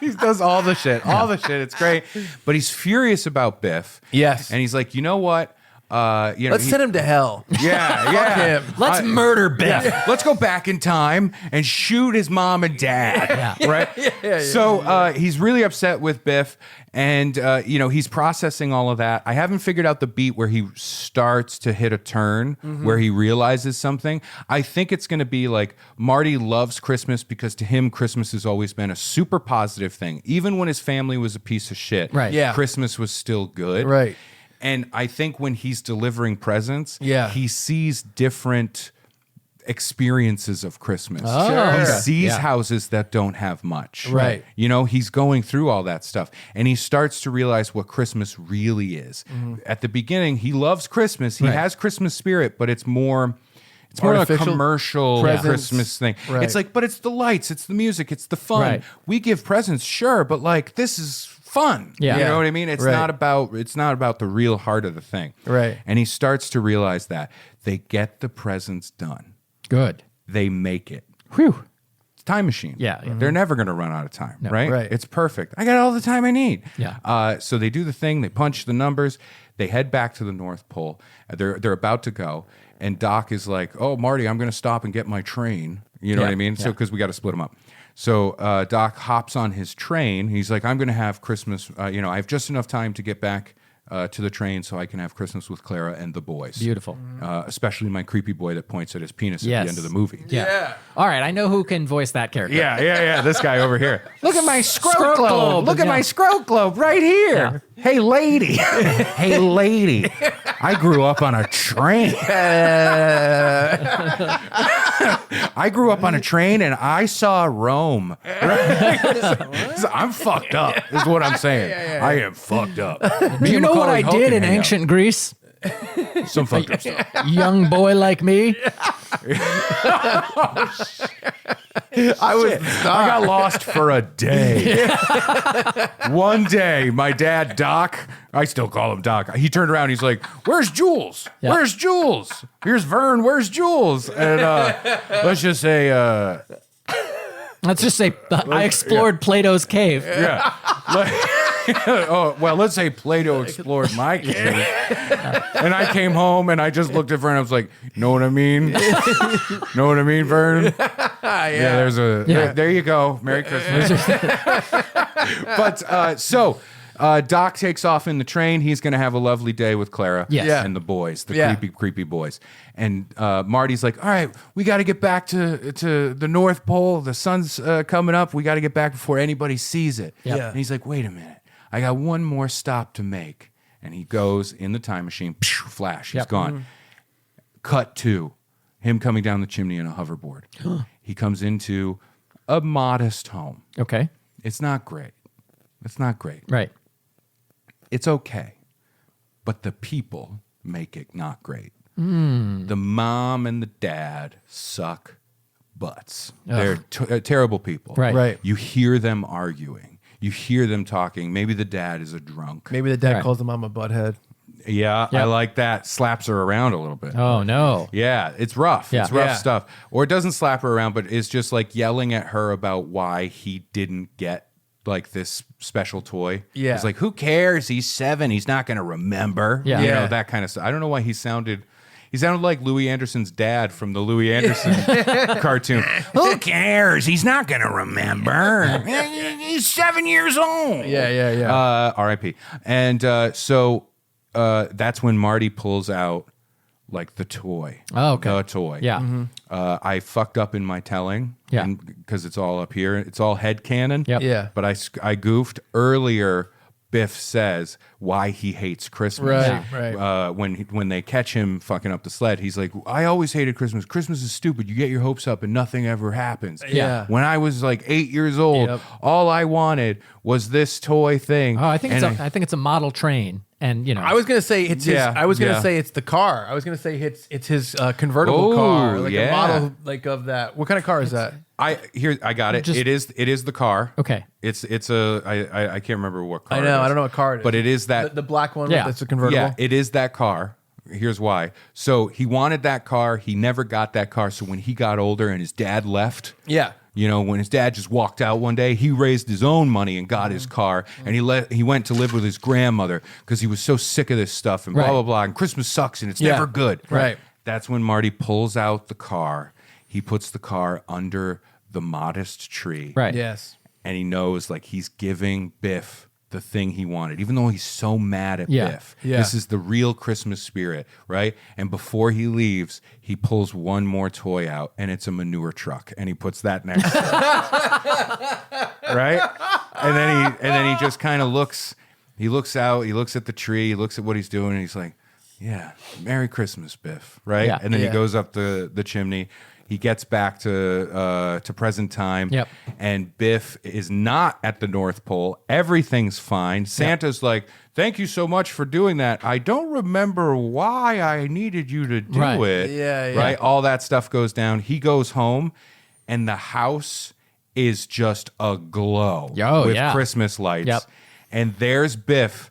He does all the shit. All the shit. It's great. But he's furious about Biff. Yes. And he's like, you know what? Let's send him to hell. Yeah. him. Let's murder Biff. Let's go back in time and shoot his mom and dad. Right? So he's really upset with Biff. And, he's processing all of that. I haven't figured out the beat where he starts to hit a turn, where he realizes something. I think it's going to be like Marty loves Christmas because to him, Christmas has always been a super positive thing. Even when his family was a piece of shit, Right. Yeah. Christmas was still good. Right. And I think when he's delivering presents, Yeah. he sees different experiences of Christmas. Oh, He okay. sees Yeah. houses that don't have much. Right. You know, he's going through all that stuff and he starts to realize what Christmas really is. At the beginning, he loves Christmas. He Right. has Christmas spirit, but it's more a Artificial commercial presents. Christmas thing. Right. It's like, but it's the lights, it's the music, it's the fun. Right. We give presents, sure, but like this is fun. Yeah. You Yeah. know what I mean? It's Right. not about the real heart of the thing. Right. And he starts to realize that they get the presents done. Good. They make it. Whew. It's a time machine. Yeah, yeah. They're never going to run out of time, right? Right. It's perfect. I got all the time I need. Yeah. So they do the thing. They punch the numbers. They head back to the North Pole. They're about to go, and Doc is like, "Oh, Marty, I'm going to stop and get my train." You know Yeah, what I mean? So yeah. because we got to split them up. So Doc hops on his train. He's like, "I'm going to have Christmas. I have just enough time to get back to the train so I can have Christmas with Clara and the boys." Beautiful. Especially my creepy boy that points at his penis at Yes. the end of the movie. Yeah. All right. I know who can voice that character. Yeah. This guy over here. Look at my scrote Scrote globe. globe. Look at Yeah. my scrote globe right here. Hey, lady. Hey, lady. I grew up on a train. I grew up on a train and I saw Rome. So I'm fucked up, is what I'm saying. I am fucked up. Do you know what I did in ancient Greece? Some fucked up stuff. Young boy like me. I was the I star. got lost for a day. One day, my dad, Doc, I still call him Doc. He turned around. He's like, "Where's Jules? Yeah. Where's Jules? Here's Vern. Where's Jules?" And let's just say, Let's just say I explored Plato's cave. yeah. Oh, well, let's say Plato explored my cave. And I came home and I just looked at Vern. I was like, "Know what I mean? Know what I mean, Vern?" Yeah, there's a there you go. Merry Christmas. But Doc takes off in the train. He's going to have a lovely day with Clara Yes. Yeah. and the boys, the Yeah. creepy boys. And Marty's like, "All right, we got to get back to the North Pole. The sun's coming up. We got to get back before anybody sees it." Yep. Yeah. And he's like, "Wait a minute. I got one more stop to make." And he goes in the time machine, flash, he's Yep. gone. Cut to him coming down the chimney in a hoverboard. He comes into a modest home. Okay. It's not great. It's not great. Right. It's okay. But the people make it not great. The mom and the dad suck butts. They're terrible people. Right. Right. You hear them arguing. You hear them talking. Maybe the dad is a drunk. Maybe the dad Right. calls the mom a butthead. Yeah, Yep. I like that. Slaps her around a little bit. Oh no. Yeah, it's rough. Yeah. It's rough Yeah. stuff. Or it doesn't slap her around, but it's just like yelling at her about why he didn't get like this special toy. Yeah. It's like, who cares? He's 7. He's not going to remember. Yeah. You Yeah. know, that kind of stuff. I don't know why he sounded like Louis Anderson's dad from the Louis Anderson cartoon. Who cares? He's not going to remember. He's 7 years old. Yeah. R.I.P. And so that's when Marty pulls out like the toy. Oh, okay. The toy. Yeah. I fucked up in my telling. Yeah. Because it's all up here. It's all headcanon. Yep. Yeah. But I goofed earlier. Biff says why he hates Christmas. Right, right. When they catch him fucking up the sled, he's like, "I always hated Christmas. Christmas is stupid. You get your hopes up and nothing ever happens." Yeah. When I was like 8 years old, Yep. all I wanted was this toy thing. Oh, I think And I think it's a model train, and you know. I was gonna say it's his. Yeah, I was gonna yeah. say it's the car. I was gonna say it's his convertible Oh, car, like yeah. a model like of that. What kind of car is that? I got it. Just- it is the car. Okay. It's I can't remember what car. I it know. is. I don't know what car it is. But it is that. the black one. Yeah. That's a convertible. Yeah, it is that car. Here's why. So he wanted that car. He never got that car. So when he got older and his dad left, Yeah. you know, when his dad just walked out one day, he raised his own money and got his car, and he went to live with his grandmother because he was so sick of this stuff and blah Right. blah blah. And Christmas sucks and it's Yeah. never good. Right. That's when Marty pulls out the car. He puts the car under the modest tree. Right. Yes. And he knows like he's giving Biff the thing he wanted, even though he's so mad at Yeah. Biff. Yeah. This is the real Christmas spirit, right? And before he leaves, he pulls one more toy out, and it's a manure truck, and he puts that next to it. Right? And then he just kind of looks. He looks out. He looks at the tree. He looks at what he's doing, and he's like, yeah, Merry Christmas, Biff, right? Yeah. And then Yeah. he goes up the chimney. He gets back to present time, Yep. and Biff is not at the North Pole. Everything's fine. Santa's like, "Thank you so much for doing that. I don't remember why I needed you to do Right. it." Yeah. Right? All that stuff goes down. He goes home, and the house is just aglow Oh, with yeah. Christmas lights. Yep. And there's Biff,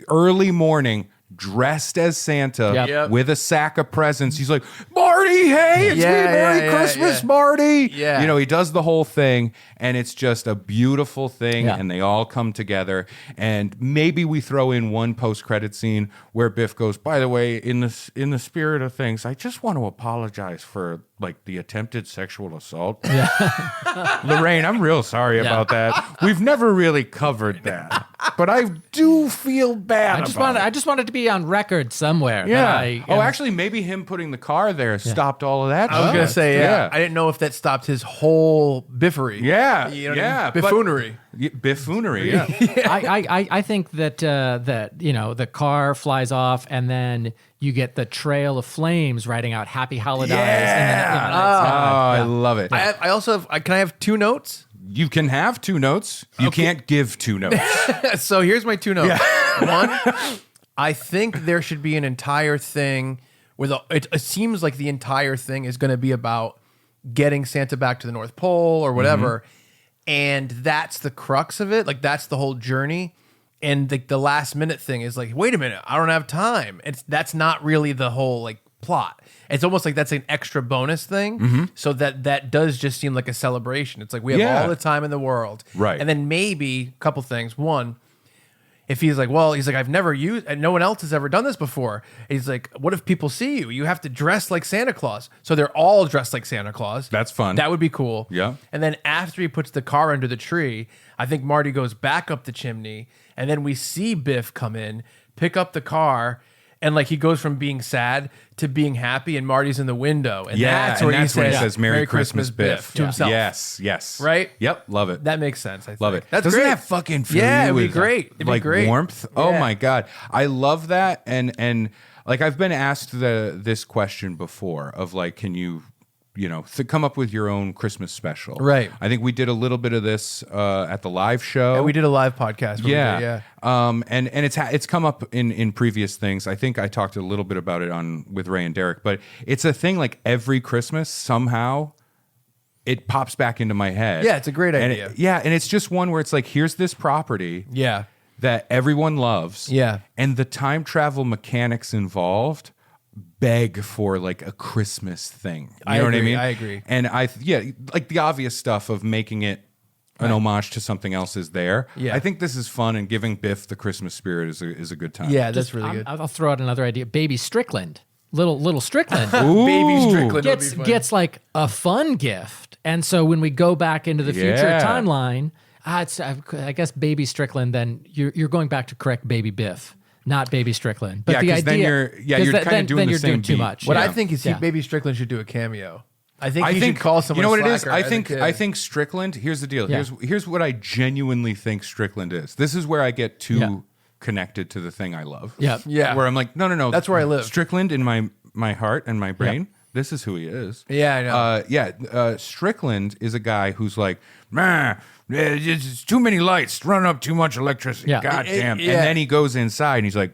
early morning, dressed as Santa Yep. Yep. with a sack of presents. He's like, "Marty, hey, it's Yeah, me, Merry yeah, yeah, Christmas, yeah. Marty." Yeah. You know, he does the whole thing, and it's just a beautiful thing, Yeah. and they all come together. And maybe we throw in one post-credit scene where Biff goes, "By the way, in the spirit of things, I just want to apologize for like the attempted sexual assault." Lorraine, I'm real sorry about that. We've never really covered that, but I do feel bad. I just wanted to be on record somewhere. Yeah. that I Oh, am- actually, maybe him putting the car there stopped all of that. I was shit. gonna say, yeah. I didn't know if that stopped his whole biffery. Yeah, You know what I yeah, mean? Buffoonery. Biffoonery. Yeah, I think that the car flies off and then you get the trail of flames writing out "Happy Holidays." And then, I love it. I also have. Can I have 2 notes? You can have 2 notes. You can't give 2 notes. So here's my 2 notes. One, I think there should be an entire thing where it seems like the entire thing is going to be about getting Santa back to the North Pole or whatever. And that's the crux of it. Like, that's the whole journey. And the last minute thing is like, wait a minute, I don't have time. That's not really the whole like plot. It's almost like that's an extra bonus thing. So that does just seem like a celebration. It's like we have Yeah. all the time in the world. Right. And then maybe a couple things. One, if he's like, I've never used, and no one else has ever done this before. He's like, what if people see you? You have to dress like Santa Claus. So they're all dressed like Santa Claus. That's fun. That would be cool. Yeah. And then after he puts the car under the tree, I think Marty goes back up the chimney, and then we see Biff come in, pick up the car, and like he goes from being sad to being happy, and Marty's in the window. And that's where when he says, says "Merry Christmas, Biff" to himself. Yes. Right? Yep. Love it. That makes sense. I think. Love it. That's Doesn't great. that fucking fill Yeah, you it'd be with, great. It'd be like great. warmth? Oh Yeah. my god, I love that. And like I've been asked this question before of like, can you come up with your own Christmas special? Right. I think we did a little bit of this at the live show. And we did a live podcast. where we Yeah. did, yeah. And it's come up in previous things. I think I talked a little bit about it with Ray and Derek, but it's a thing like every Christmas somehow it pops back into my head. Yeah, it's a great And idea. and it's just one where it's like, here's this property Yeah. that everyone loves. Yeah. And the time travel mechanics involved beg for like a Christmas thing. You I know what I agree, mean? I agree. And like the obvious stuff of making it an homage to something else is there. Yeah. I think this is fun, and giving Biff the Christmas spirit is a good time. Yeah, that's really good. I'll throw out another idea. Baby Strickland, little Strickland. Baby Strickland would be gets fun. gets like a fun gift, and so when we go back into the future Yeah. timeline, I guess Baby Strickland. Then you're going back to correct Baby Biff, not Baby Strickland. But Yeah, the 'cause idea, then you're 'cause kinda then doing the you're same doing too beat. much. What Yeah. I think is Yeah. Baby Strickland should do a cameo. I think I he think should call someone. You know what it is? slacker as a kid. I think Strickland. Here's the deal. Yeah. Here's what I genuinely think Strickland is. This is where I get too Yeah. connected to the thing I love. Yeah. Yeah. Where I'm like, no. That's where I live. Strickland in my heart and my brain. This is who he is. Yeah, I know. Strickland is a guy who's like, man, it's too many lights, running up too much electricity. Yeah. God damn. Yeah. And then he goes inside and he's like,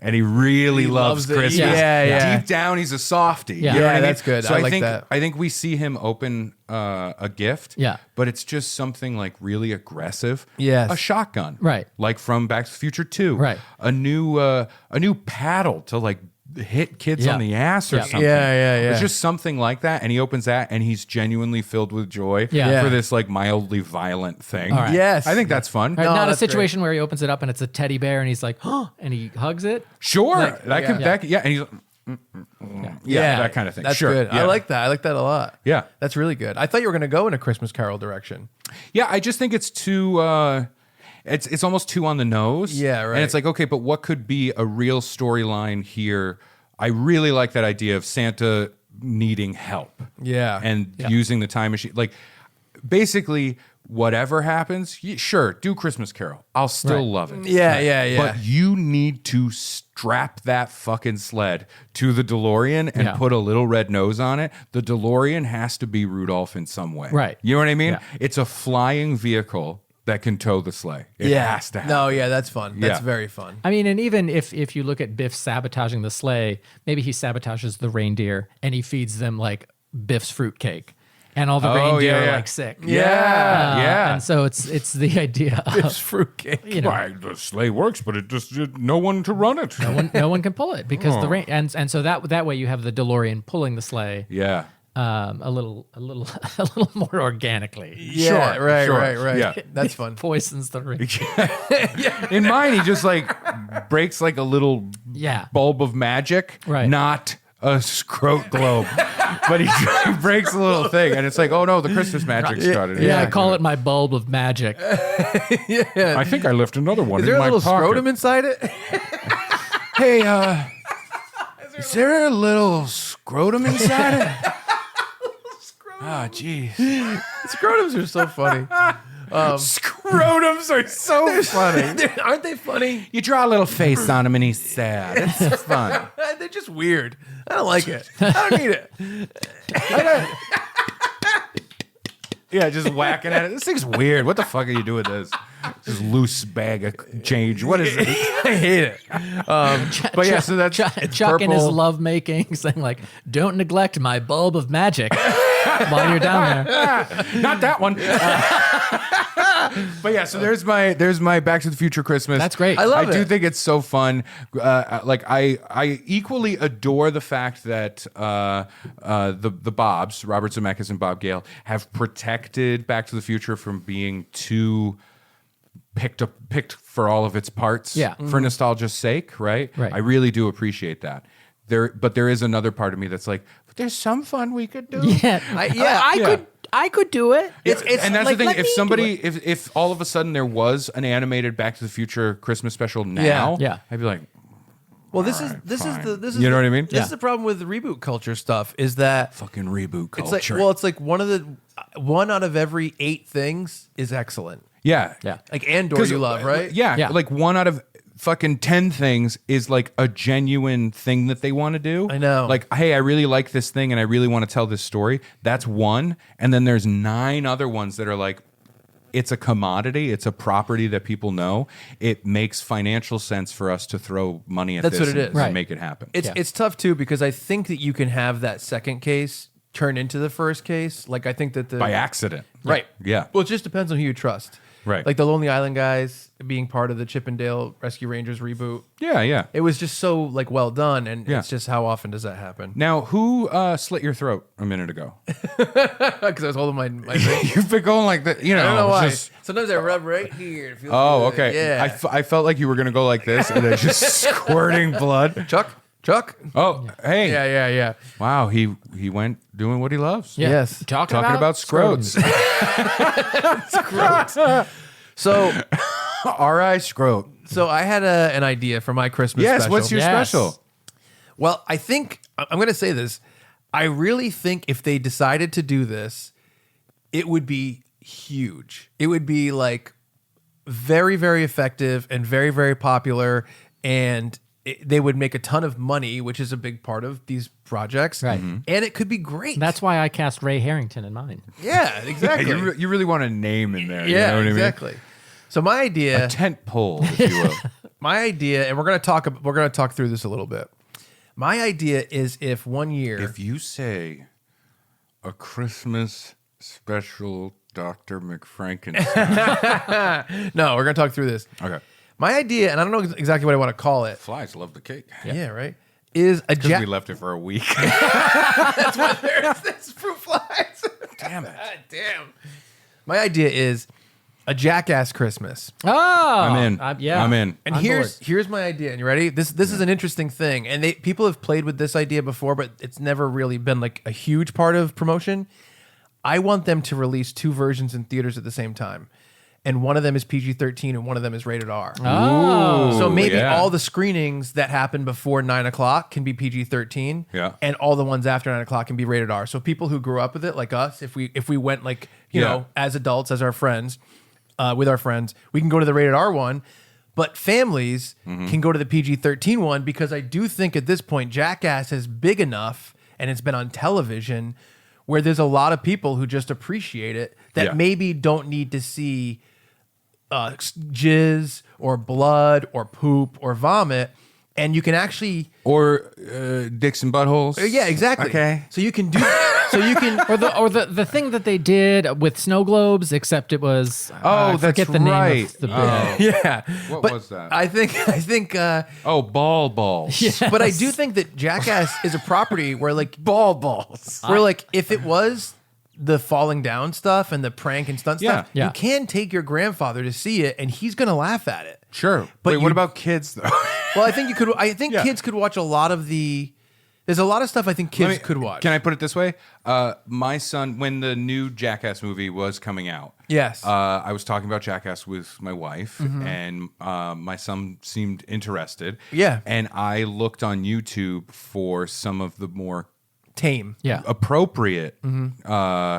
and he really loves loves it. Christmas. Yeah. Deep down, he's a softie. Yeah. You know what Yeah, I mean? that's good. So I like think that. I think we see him open a gift. Yeah. But it's just something like really aggressive. Yes. A shotgun. Right. Like from Back to the Future 2. Right. A new paddle to like hit kids Yeah. on the ass or Yeah. something. Yeah. It's just something like that. And he opens that and he's genuinely filled with joy Yeah. for this like mildly violent thing. All right. Yes. I think that's fun. Right, No, not a that's great. situation where he opens it up and it's a teddy bear and he's like, oh, and he hugs it. Sure. Like, And he's yeah, that kind of thing. That's Sure. good. Yeah. I like that. I like that a lot. Yeah. That's really good. I thought you were going to go in a Christmas Carol direction. Yeah, I just think it's too it's almost too on the nose. Yeah, right. And it's like, okay, but what could be a real storyline here? I really like that idea of Santa needing help. Yeah. And using the time machine. Like basically whatever happens, sure, do Christmas Carol. I'll still love it. Yeah. But you need to strap that fucking sled to the DeLorean and put a little red nose on it. The DeLorean has to be Rudolph in some way. Right. You know what I mean? Yeah. It's a flying vehicle that can tow the sleigh. It has to happen. No, yeah, that's fun. That's Yeah. very fun. I mean, and even if you look at Biff sabotaging the sleigh, maybe he sabotages the reindeer and he feeds them like Biff's fruitcake, and all the reindeer are like sick. Yeah. And so it's the idea of, It's fruitcake. you know, Why, the sleigh works, but it just no one to run it. no one can pull it because the rain and so that way you have the DeLorean pulling the sleigh Yeah. a little more organically. Yeah, Sure, right, sure. right. Yeah. That's fun. Poisons the ring. In mine, he just like breaks like a little Yeah. bulb of magic, Right. not a scrote globe. But he breaks a little thing, and it's like, oh no, the Christmas magic started. Yeah, I call it my bulb of magic. I think I left another one Is in there a my little pocket. scrotum inside it? Hey, is there a little scrotum inside it? Oh, jeez. Scrotums are so funny. Scrotums are so funny. Aren't they funny? You draw a little face on him, and he's sad. It's fun. They're just weird. I don't like it. I don't need it. Yeah, just whacking at it. This thing's weird. What the fuck are you doing with this? This loose bag of change. What is it? I hate it. But yeah, so that's Chuck it's in his purple. love making, saying like, "Don't neglect my bulb of magic while you're down there." Not that one. But yeah, so there's my Back to the Future Christmas. That's great. I love I do it. think it's so fun. Like I equally adore the fact that the Bobs, Robert Zemeckis and Bob Gale, have protected Back to the Future from being too picked for all of its parts. Yeah. For nostalgia's sake, right? Right. I really do appreciate that. But there is another part of me that's like, but there's some fun we could do. Yeah, I could do it. And that's like, the let thing. If me somebody, do it. if all of a sudden there was an animated Back to the Future Christmas special now, Yeah. I'd be like, Well, this is fine. the You know what I mean? This Yeah. is the problem with the reboot culture stuff. Is that fucking reboot it's culture. like it's like one out of every 8 things is excellent. yeah, Yeah. Like Andor, 'Cause, you love, right? Yeah, Yeah. like 1 out of fucking 10 things is like a genuine thing that they want to do. I know. Like, hey, I really like this thing and I really want to tell this story. That's one, and then there's 9 other ones that are like, it's a commodity, it's a property that people know. It makes financial sense for us to throw money at That's this what it and is. Right. make it happen. It's tough too because I think that you can have that second case turn into the first case. Like I think that the By accident. right, Yeah. Well, it just depends on who you trust. Right. Like the Lonely Island guys being part of the Chip and Dale Rescue Rangers reboot. Yeah, yeah. It was just so like well done, and Yeah. it's just how often does that happen? Now, who slit your throat a minute ago? Because I was holding my thing. You've been going like that, you know. I don't know why. just- Sometimes I rub right here. It feels oh, good. okay. Yeah. I felt like you were going to go like this and then just squirting blood. Chuck. Oh, hey. Yeah. Wow, he went doing what he loves. Yeah. Yes. Talking about scrotes. So, R.I. scrote. so I had an idea for my Christmas Yes, special. what's your Yes. special? Well, I think I'm going to say this. I really think if they decided to do this, it would be huge. It would be like very, very effective and very, very popular, and they would make a ton of money, which is a big part of these projects. Right. Mm-hmm. And it could be great. That's why I cast Ray Harrington in mine. yeah, exactly. You really want a name in there. yeah, you know what exactly. So my I idea, mean? A tent pole, if you will. and we're gonna talk through this a little bit. My idea is if one year, If you say a Christmas special Dr. McFrankenstein. no, we're gonna talk through this. Okay. My idea, and I don't know exactly what I want to call it. Flies love the cake. Yeah, right. Is a Because we left it for a week. There's fruit flies. Damn it. Damn. My idea is a Jackass Christmas. Oh, I'm in. Yeah, I'm in. And On here's my idea. And you ready? This is an interesting thing. And people have played with this idea before, but it's never really been like a huge part of promotion. I want them to release 2 versions in theaters at the same time. and one of them is PG-13 and one of them is rated R. Oh. So maybe yeah. all the screenings that happen before 9 o'clock can be PG-13, Yeah. and all the ones after 9 o'clock can be rated R. So people who grew up with it, like us, if we went like you Yeah. know as adults, as our friends, with our friends, we can go to the rated R one. But families can go to the PG-13 one because I do think at this point Jackass is big enough and it's been on television where there's a lot of people who just appreciate it that Yeah. maybe don't need to see jizz or blood or poop or vomit, and you can actually Or dicks and buttholes. yeah, exactly. Okay. So you can do so you can Or the thing that they did with snow globes, except it was I that's forget the name right. of the bit. yeah. What But was that? I think Oh, balls. but I do think that Jackass is a property where like Balls. where like if it was the falling down stuff and the prank and stunt stuff, Yeah. you can take your grandfather to see it and he's gonna laugh at it. Sure. But Wait, what you- about kids though? Well, I think you could. I think Yeah. kids could watch a lot of the. There's a lot of stuff I think kids could watch. Can I put it this way? My son, when the new Jackass movie was coming out, Yes. I was talking about Jackass with my wife, Mm-hmm. and my son seemed interested. Yeah. And I looked on YouTube for some of the more Tame. Yeah. appropriate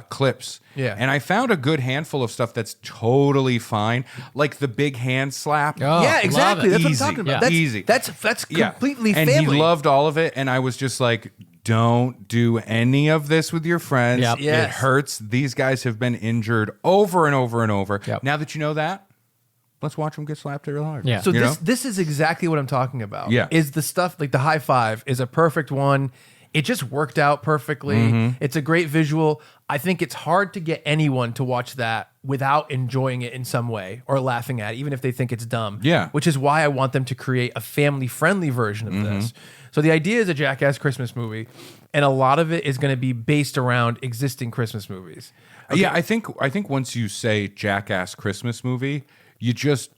clips. Yeah. And I found a good handful of stuff that's totally fine, like the big hand slap. Oh, Yeah, love exactly. it. That's Easy. what I'm talking about. Yeah. That's, Easy. That's completely and family. he loved all of it, and I was just like, don't do any of this with your friends. Yep. Yes. It hurts. These guys have been injured over and over and over. Yep. Now that you know that, let's watch them get slapped real hard. Yeah. So You know? this is exactly what I'm talking about. Yeah. Is the stuff like the high five is a perfect one. It just worked out perfectly. Mm-hmm. It's a great visual. I think it's hard to get anyone to watch that without enjoying it in some way or laughing at it, even if they think it's dumb. Yeah. Which is why I want them to create a family-friendly version of this. So the idea is a Jackass Christmas movie, and a lot of it is going to be based around existing Christmas movies. Yeah, I think once you say Jackass Christmas movie, you just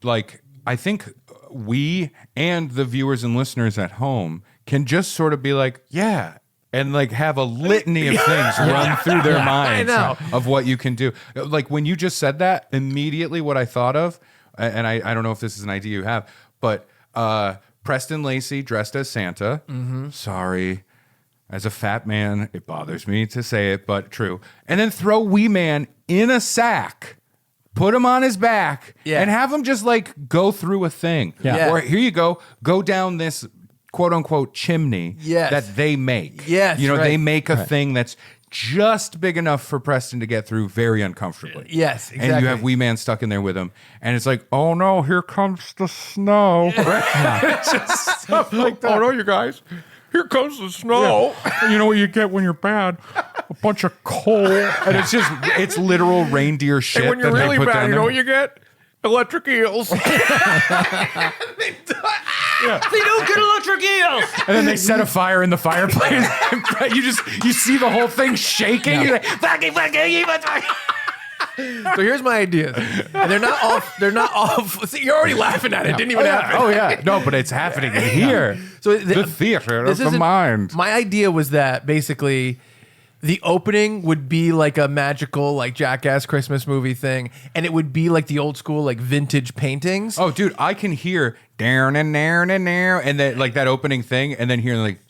like I think we and the viewers and listeners at home can just sort of be like, yeah, and like have a litany of things run through their minds I know. of what you can do. Like when you just said that, immediately what I thought of, and I don't know if this is an idea you have, but Preston Lacey dressed as Santa. Sorry. As a fat man, it bothers me to say it, but true. And then throw Wee Man in a sack, put him on his back, Yeah. and have him just like go through a thing. Yeah. Or here you go down this quote unquote chimney Yes. that they make. Yes, You know, right. they make a thing that's just big enough for Preston to get through very uncomfortably. Yes, And you exactly. have Wee Man stuck in there with him. And it's like, oh no, here comes the snow. It's just stuff like that. Oh no, you guys! Here comes the snow. You know what you get when you're bad? A bunch of coal. And it's literal reindeer shit. And when you're that they really put bad, down you know there. what you get? Electric eels. They don't get electric eels. And then they set a fire in the fireplace. you see the whole thing shaking. You're like, So here's my ideas, and they're not all. See, you're already laughing at it. It didn't even happen. oh yeah. No, but it's happening in here. So The theater of this the isn't- mind. My idea was that basically the opening would be like a magical, like Jackass Christmas movie thing, and it would be like the old school, like vintage paintings. Oh, dude, I can hear down and then like that opening thing, and then hearing like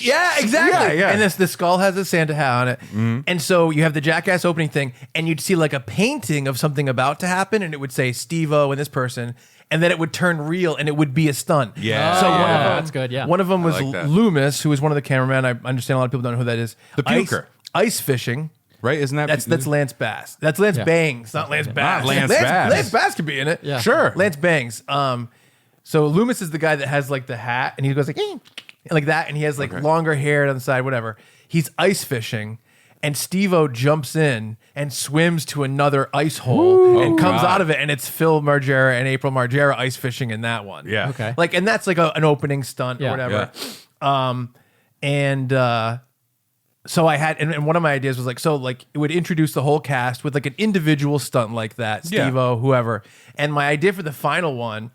yeah, exactly. Yeah. And the skull has a Santa hat on it, and so you have the Jackass opening thing, and you'd see like a painting of something about to happen, and it would say Steve-O and this person. And then it would turn real, and it would be a stunt. Yeah. So Oh, one of yeah. them, That's good, yeah. One of them was like that. Loomis, who was one of the cameramen. I understand a lot of people don't know who that is. The puker. Ice fishing. right? Isn't that That's Lance Bass. That's Lance Bangs, not Lance Bass. Lance Bass. Lance Bass could be in it. Yeah. Sure. Lance Bangs. So Loomis is the guy that has like the hat, and he goes like like that, and he has like longer hair on the side, whatever. He's ice fishing, and Steve-O jumps in and swims to another ice hole and comes out of it, and it's Phil Margera and April Margera ice fishing in that one. Yeah. Okay. Like, and that's like an opening stunt or Yeah. whatever. So I had, and one of my ideas was like, so like it would introduce the whole cast with like an individual stunt like that, Yeah. Steve-O, whoever. And my idea for the final one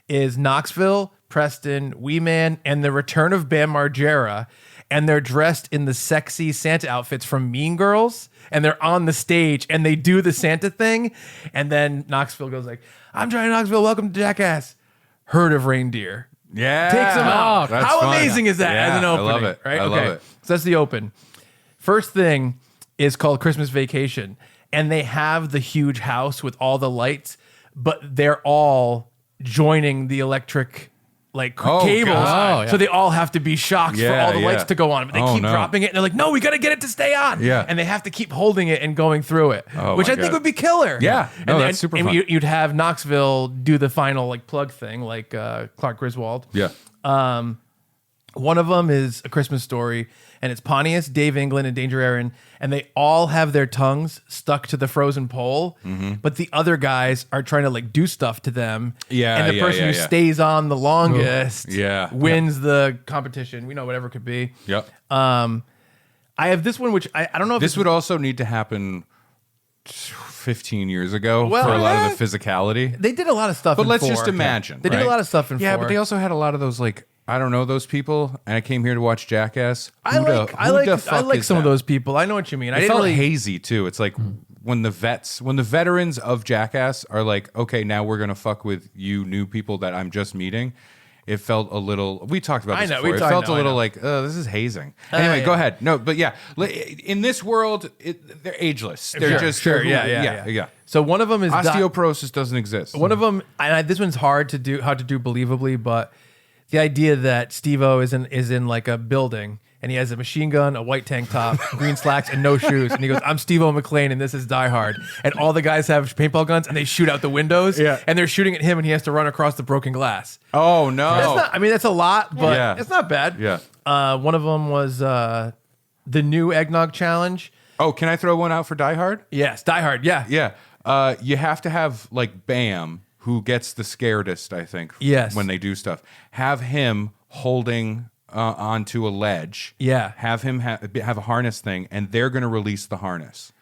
is Knoxville, Preston, Wee Man, and the return of Bam Margera. and they're dressed in the sexy Santa outfits from Mean Girls, and they're on the stage and they do the Santa thing, and then Knoxville goes like, "I'm Johnny Knoxville, welcome to Jackass." Herd of reindeer. Yeah. Takes them out. That's How fun. amazing is that Yeah, as an opening? I love it. Right? I love it. So that's the open. First thing is called Christmas Vacation, and they have the huge house with all the lights, but they're all joining the electric cables. God. Oh, So they all have to be shocked for Yeah, all the lights yeah. to go on. But they keep no. dropping it, and they're like, "No, we got to get it to stay on." Yeah. And they have to keep holding it and going through it, Oh, which my I think God. would be killer. Yeah. No, that's super and fun. You'd have Knoxville do the final plug thing, like Clark Griswold. Yeah. One of them is A Christmas Story, and it's Pontius, Dave England, and Danger Aaron, and they all have their tongues stuck to the frozen pole, but the other guys are trying to do stuff to them. Yeah, and the yeah, person yeah, who yeah. stays on the longest Yeah. wins the competition. We know whatever it could be. Yep. I have this one, which I don't know if This it's- would also need to happen 15 years ago Well, for a lot eh, of the physicality. they did a lot of stuff. But in let's 4. just imagine. They did right? a lot of stuff in Yeah, 4. but they also had a lot of those I don't know those people, and I came here to watch Jackass. I Who the like fuck is some of that? those people. I know what you mean. I It didn't felt really hazy too. It's like when the veterans of Jackass are like, okay, now we're gonna fuck with you new people that I'm just meeting. It felt a little. We talked about I this know, before. we It talked- felt I know, a little I like, this is hazing. Anyway, yeah. go ahead. No, but yeah, in this world, they're ageless. They're Sure, yeah. So one of them is Osteoporosis doesn't exist. One of them, this one's hard to do believably, but the idea that Steve-O is in like a building and he has a machine gun, a white tank top, green slacks, and no shoes, and he goes, "I'm Steve-O McLean, and this is Die Hard," and all the guys have paintball guns and they shoot out the windows, and they're shooting at him, and he has to run across the broken glass. Oh no! That's not. I mean, that's a lot, but Yeah. it's not bad. Yeah. One of them was the new eggnog challenge. Oh, can I throw one out for Die Hard? Yes, Die Hard. Yeah. Yeah. You have to have Bam, who gets the scaredest, I think. Yes. When they do stuff, have him holding onto a ledge. Yeah. Have him have a harness thing, and they're going to release the harness,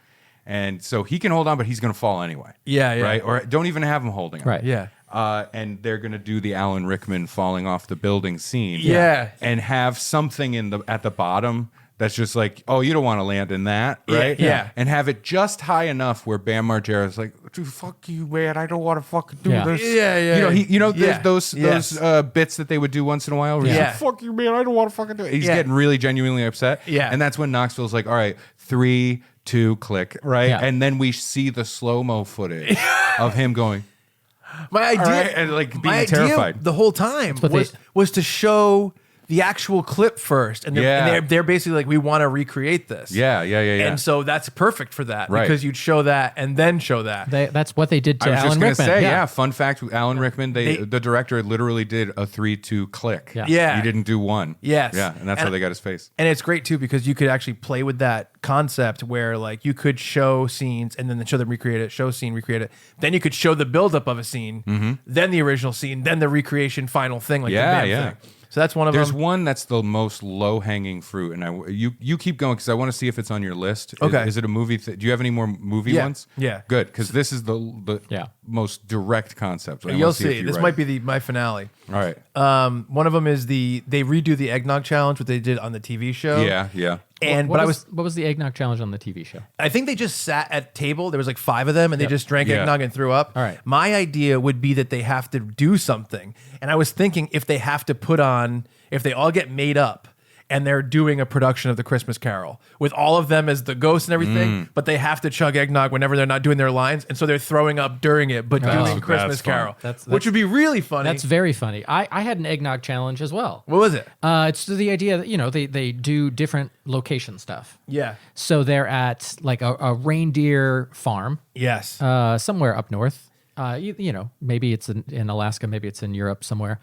and so he can hold on, but he's going to fall anyway. Yeah, yeah. Right. Or don't even have him holding on. Right. Yeah. And they're going to do the Alan Rickman falling off the building scene. Yeah. And have something at the bottom that's just like, oh, you don't want to land in that, right? Yeah. And have it just high enough where Bam Margera's like, dude, fuck you, man. I don't want to fucking do Yeah. this. Yeah, yeah. There's those Yes. bits that they would do once in a while where he's Yeah. like, fuck you, man. I don't want to fucking do it. He's Yeah. getting really genuinely upset. Yeah. And that's when Knoxville's like, all right, 3, 2, click, right? Yeah. And then we see the slow-mo footage of him going, My idea, right, and, being my idea terrified. the whole time what was to show the actual clip first, and they're basically like, we want to recreate this. Yeah. And so that's perfect for that, Right. because you'd show that and then show that. That's what they did to I was Alan just going Rickman. to say, yeah. Fun fact with Alan Rickman, the director literally did a 3-2 click. Yeah. Yeah. He didn't do one. Yes. Yeah, and that's how they got his face. And it's great too, because you could actually play with that concept where you could show scenes and then show them recreate it, show scene, recreate it. Then you could show the buildup of a scene, then the original scene, then the recreation final thing, the Yeah, bam yeah. thing. So that's one of There's them. one that's the most low-hanging fruit, and you keep going because I want to see if it's on your list. Okay. Is it a movie? Do you have any more movie Yeah. ones? Yeah. Good, because this is the most direct concept. I wanna You'll see if see. you're This right. might be my finale. All right. One of them is they redo the eggnog challenge, what they did on the TV show. Yeah. And What but what was the eggnog challenge on the TV show? I think they just sat at a table. There was 5 of them, and they just drank Yeah. eggnog and threw up. All right. My idea would be that they have to do something, and I was thinking if they have to if they all get made up and they're doing a production of the Christmas Carol with all of them as the ghosts and everything, but they have to chug eggnog whenever they're not doing their lines, and so they're throwing up during it, but doing that's Christmas fun. Carol, That's- which would be really funny. That's very funny. I had an eggnog challenge as well. What was it? It's the idea that they do different location stuff. Yeah. So they're at a reindeer farm Yes. somewhere up north. Maybe it's in Alaska, maybe it's in Europe somewhere.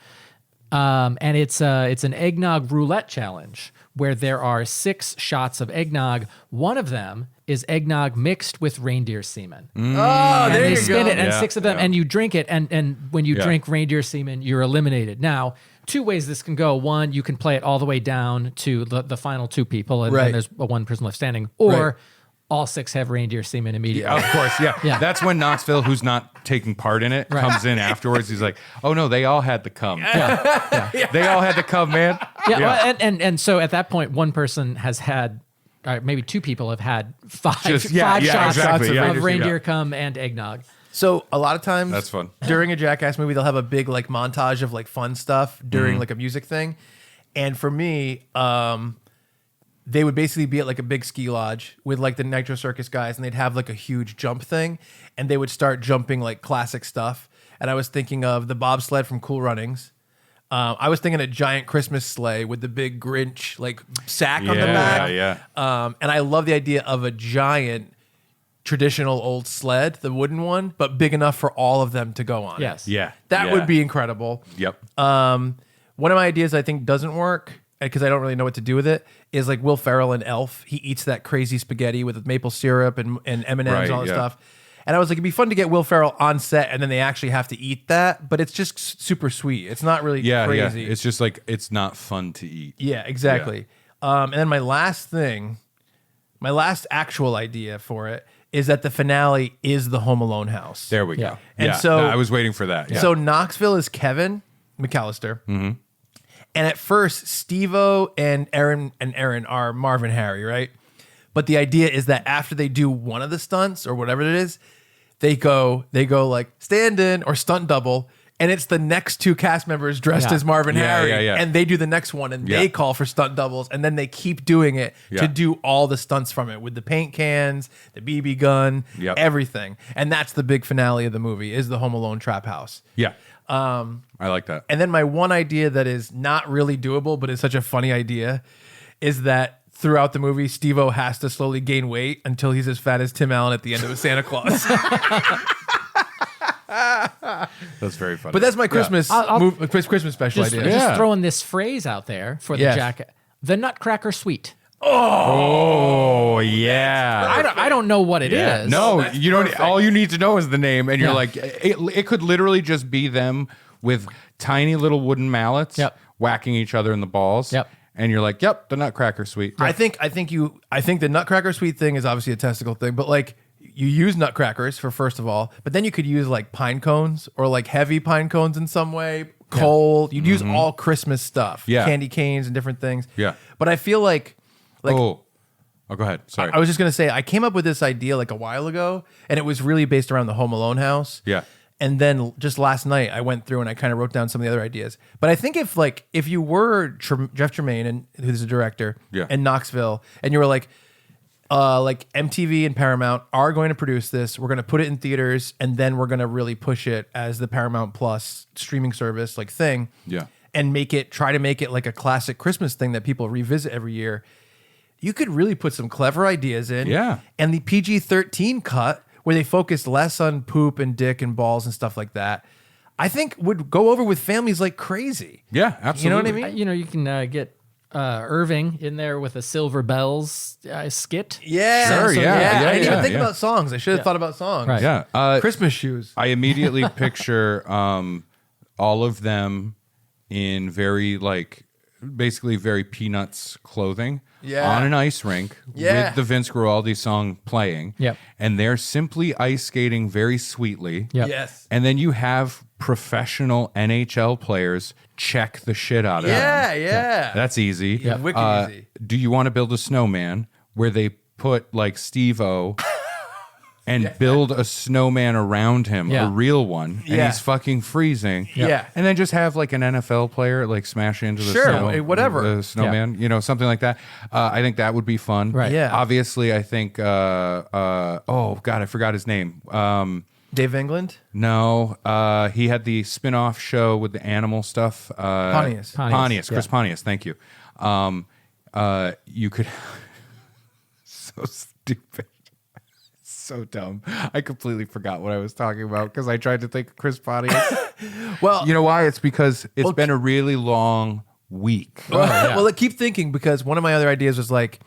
And it's an eggnog roulette challenge where there are 6 shots of eggnog. One of them is eggnog mixed with reindeer semen. Oh, And there they you spin go. it, and Yeah, 6 of them, yeah. and you drink it, and when you Yeah. drink reindeer semen, you're eliminated. Now, 2 ways this can go. One, you can play it all the way down to the final 2 people, and Right. then there's one person left standing, or Right. all 6 have reindeer semen immediately. Of course, yeah. Yeah. That's when Knoxville, who's not taking part in it, Right. comes in afterwards. He's like, "Oh no, they all had to come. They all had to come, man. Yeah, well, and so at that point, one person has had, maybe two people have had five shots exactly, of reindeer cum and eggnog. So a lot of times, That's fun. During a Jackass movie, they'll have a big like montage of like fun stuff during like a music thing, and for me, they would basically be at like a big ski lodge with like the Nitro Circus guys, and they'd have like a huge jump thing, and they would start jumping like classic stuff. And I was thinking of the bobsled from Cool Runnings. I was thinking a giant Christmas sleigh with the big Grinch like sack on the back. And I love the idea of a giant traditional old sled, the wooden one, but big enough for all of them to go on. Yes. Yeah. That would be incredible. Yep. One of my ideas I think doesn't work because I don't really know what to do with it is like Will Ferrell in Elf. He eats that crazy spaghetti with maple syrup and M&Ms and all that stuff. And I was like, it'd be fun to get Will Ferrell on set and then they actually have to eat that, but it's just super sweet. It's not really crazy. It's just like, it's not fun to eat. Yeah, exactly. And then my last actual idea for it is that the finale is the Home Alone house. There we go. And so I was waiting for that. Yeah. So Knoxville is Kevin McAllister. Mm-hmm. And at first, Steve-O and Aaron are Marvin Harry, right? But the idea is that after they do one of the stunts or whatever it is, they go like stand in or stunt double, and it's the next two cast members dressed as Marvin Harry, and they do the next one, and they call for stunt doubles, and then they keep doing it to do all the stunts from it with the paint cans, the BB gun, everything, and that's the big finale of the movie is the Home Alone trap house. Yeah. I like that. And then my one idea that is not really doable, but is such a funny idea, is that throughout the movie, Steve-O has to slowly gain weight until he's as fat as Tim Allen at the end of a Santa Claus. That's very funny. But that's my Christmas Christmas special idea. Just throwing this phrase out there for the jacket. The Nutcracker Suite. Oh yeah. I don't know what it is. No, you don't. All you need to know is the name, and you're like, it could literally just be them with tiny little wooden mallets whacking each other in the balls. Yep. And you're like, yep, the Nutcracker Suite. I think the Nutcracker Suite thing is obviously a testicle thing, but like you use nutcrackers for first of all, but then you could use like pine cones or like heavy pine cones in some way, coal. You'd use all Christmas stuff, candy canes and different things. Yeah. But I feel like oh, go ahead. Sorry. I was just gonna say I came up with this idea like a while ago, and it was really based around the Home Alone house. Yeah. And then just last night, I went through and I kind of wrote down some of the other ideas. But I think if you were Jeff Tremaine, and who's the director, and Knoxville, and you were like MTV and Paramount are going to produce this, we're going to put it in theaters, and then we're going to really push it as the Paramount Plus streaming service like thing, and try to make it like a classic Christmas thing that people revisit every year. You could really put some clever ideas in, and the PG-13 cut, where they focused less on poop and dick and balls and stuff like that, I think would go over with families like crazy. Yeah, absolutely. You know what I mean? You can get Irving in there with a Silver Bells skit. Yeah. Sure, I didn't even think about songs. I should have thought about songs. Right. Yeah. Christmas shoes. I immediately picture all of them in basically very Peanuts clothing on an ice rink with the Vince Guaraldi song playing. Yep. And they're simply ice skating very sweetly. Yep. Yes. And then you have professional NHL players check the shit out of them. Yeah. That's easy. Yep. Wicked easy. Do you want to build a snowman where they put like Steve-O and build a snowman around him, a real one, and he's fucking freezing. Yeah. And then just have like an NFL player like smash into the whatever. the snowman, something like that. I think that would be fun. Right. Yeah. Obviously, I think oh God, I forgot his name. Dave England? No, he had the spin-off show with the animal stuff. Pontius. Chris Pontius, thank you. You could so stupid. So dumb. I completely forgot what I was talking about because I tried to think of Chris Pontius. Well, you know why? It's because it's been a really long week. Well, I keep thinking because one of my other ideas was like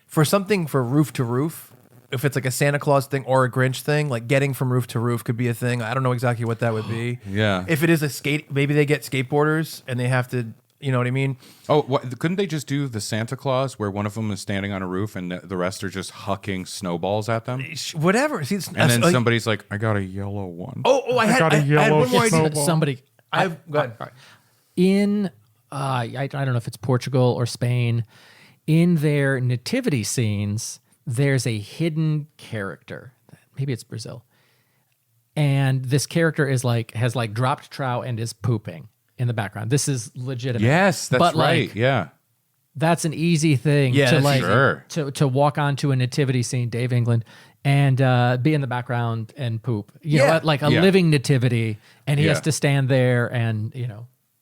for something for roof to roof, if it's like a Santa Claus thing or a Grinch thing, like getting from roof to roof could be a thing. I don't know exactly what that would be. Yeah. If it is maybe they get skateboarders and they have to, you know what I mean? Oh, couldn't they just do the Santa Claus where one of them is standing on a roof and the rest are just hucking snowballs at them? Whatever. See, And then somebody's like, I got a yellow one. I had one more idea. Somebody. Go ahead. In I don't know if it's Portugal or Spain. In their nativity scenes, there's a hidden character. Maybe it's Brazil. And this character has dropped trout and is pooping in the background. This is legitimate. Yes, that's But, right. like, Yeah. that's an easy thing Yeah, to that's like sure. to walk onto a nativity scene, Dave England, and be in the background and poop. You know, Yeah. like a Yeah. living nativity, and he Yeah. has to stand there and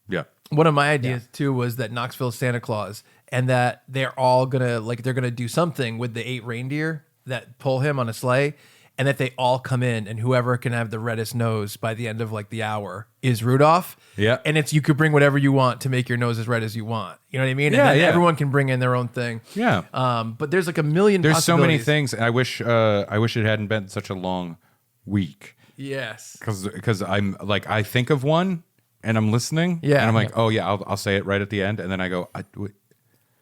Yeah. One of my ideas too was that Knoxville Santa Claus, and that they're all they're gonna do something with the 8 reindeer that pull him on a sleigh, and that they all come in, and whoever can have the reddest nose by the end of like the hour is Rudolph. Yeah. And you could bring whatever you want to make your nose as red as you want. You know what I mean? Yeah, And then yeah. everyone can bring in their own thing. Yeah. But there's like a million. There's so many possibilities. things. I wish it hadn't been such a long week. Yes. Because I'm like, I think of one and I'm listening. Yeah. And I'm like, oh yeah, I'll say it right at the end. And then I go,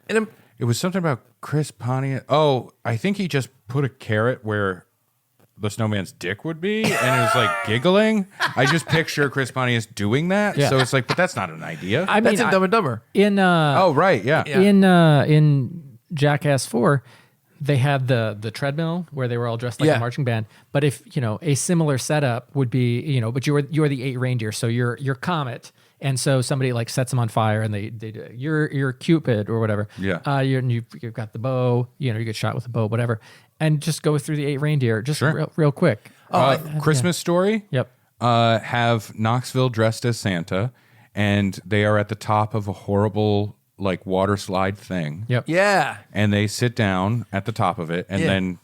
And it was something about Chris Pontius. Oh, I think he just put a carrot where the snowman's dick would be, and it was like giggling. I just picture Chris Pontius doing that. Yeah. So it's like, but that's not an idea. I mean, that's in Dumb and Dumber. in oh, right. Yeah. in Jackass 4, they had the treadmill where they were all dressed like Yeah. a marching band. But if a similar setup would be, but you're the 8 reindeer, so you're Comet, and so somebody like sets them on fire, and they do, you're Cupid or whatever. Yeah. You've got the bow. You get shot with a bow, whatever, and just go through the 8 reindeer just Sure. real quick. Christmas Story. Yep. Have Knoxville dressed as Santa, and they are at the top of a horrible like water slide thing. Yep. Yeah. And they sit down at the top of it, and Yeah. then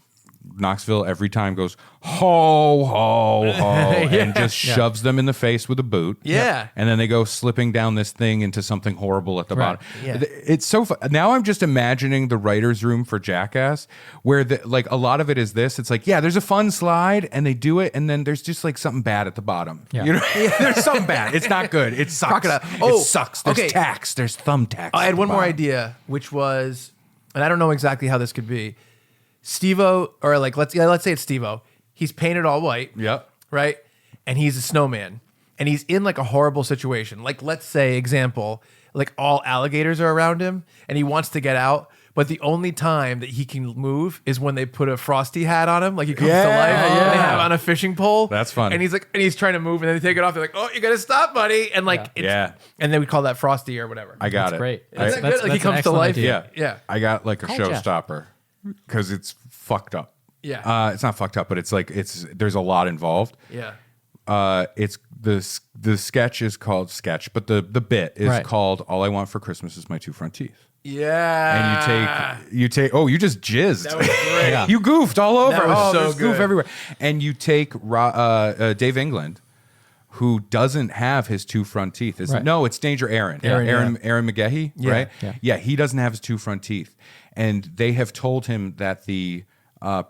Knoxville every time goes ho ho ho and just shoves them in the face with a boot. Yeah. And then they go slipping down this thing into something horrible at the Right. bottom. Yeah. It's so fun. Now I'm just imagining the writer's room for Jackass, where like a lot of it is this. It's like, yeah, there's a fun slide and they do it, and then there's just like something bad at the bottom. Yeah. You know, there's something bad. It's not good. It sucks. Crocodile. Oh, it sucks. There's okay. tacks. There's thumbtacks. I at had the one more bottom. idea, which was, and I don't know exactly how this could be. Steve-O, or like let's say it's Steve-O. He's painted all white. Yep. Right? And he's a snowman. And he's in like a horrible situation. Like, let's say, example, like all alligators are around him and he wants to get out, but the only time that he can move is when they put a Frosty hat on him, like he comes to life. Yeah. And they have on a fishing pole. That's fun. And he's trying to move, and then they take it off. They're like, "Oh, you gotta stop, buddy!" And like, Yeah. And then we call that Frosty or whatever. I got That's it. great. I- Isn't that good? Like he that's an comes to excellent life. idea. Yeah. I got like a Call Jeff. showstopper because it's fucked up. Yeah. It's not fucked up, but it's like there's a lot involved. Yeah. It's the sketch is called sketch, but the bit is Right. called "All I Want for Christmas Is My 2 Front Teeth." Yeah. And you take oh, you just jizzed. That was great. Yeah. You goofed all over. That was oh, so there's goof good. everywhere. And you take Dave England, who doesn't have his 2 front teeth. Right. No, it's Danger Aaron. Aaron, Aaron McGehee, right? Yeah. He doesn't have his 2 front teeth. And they have told him that the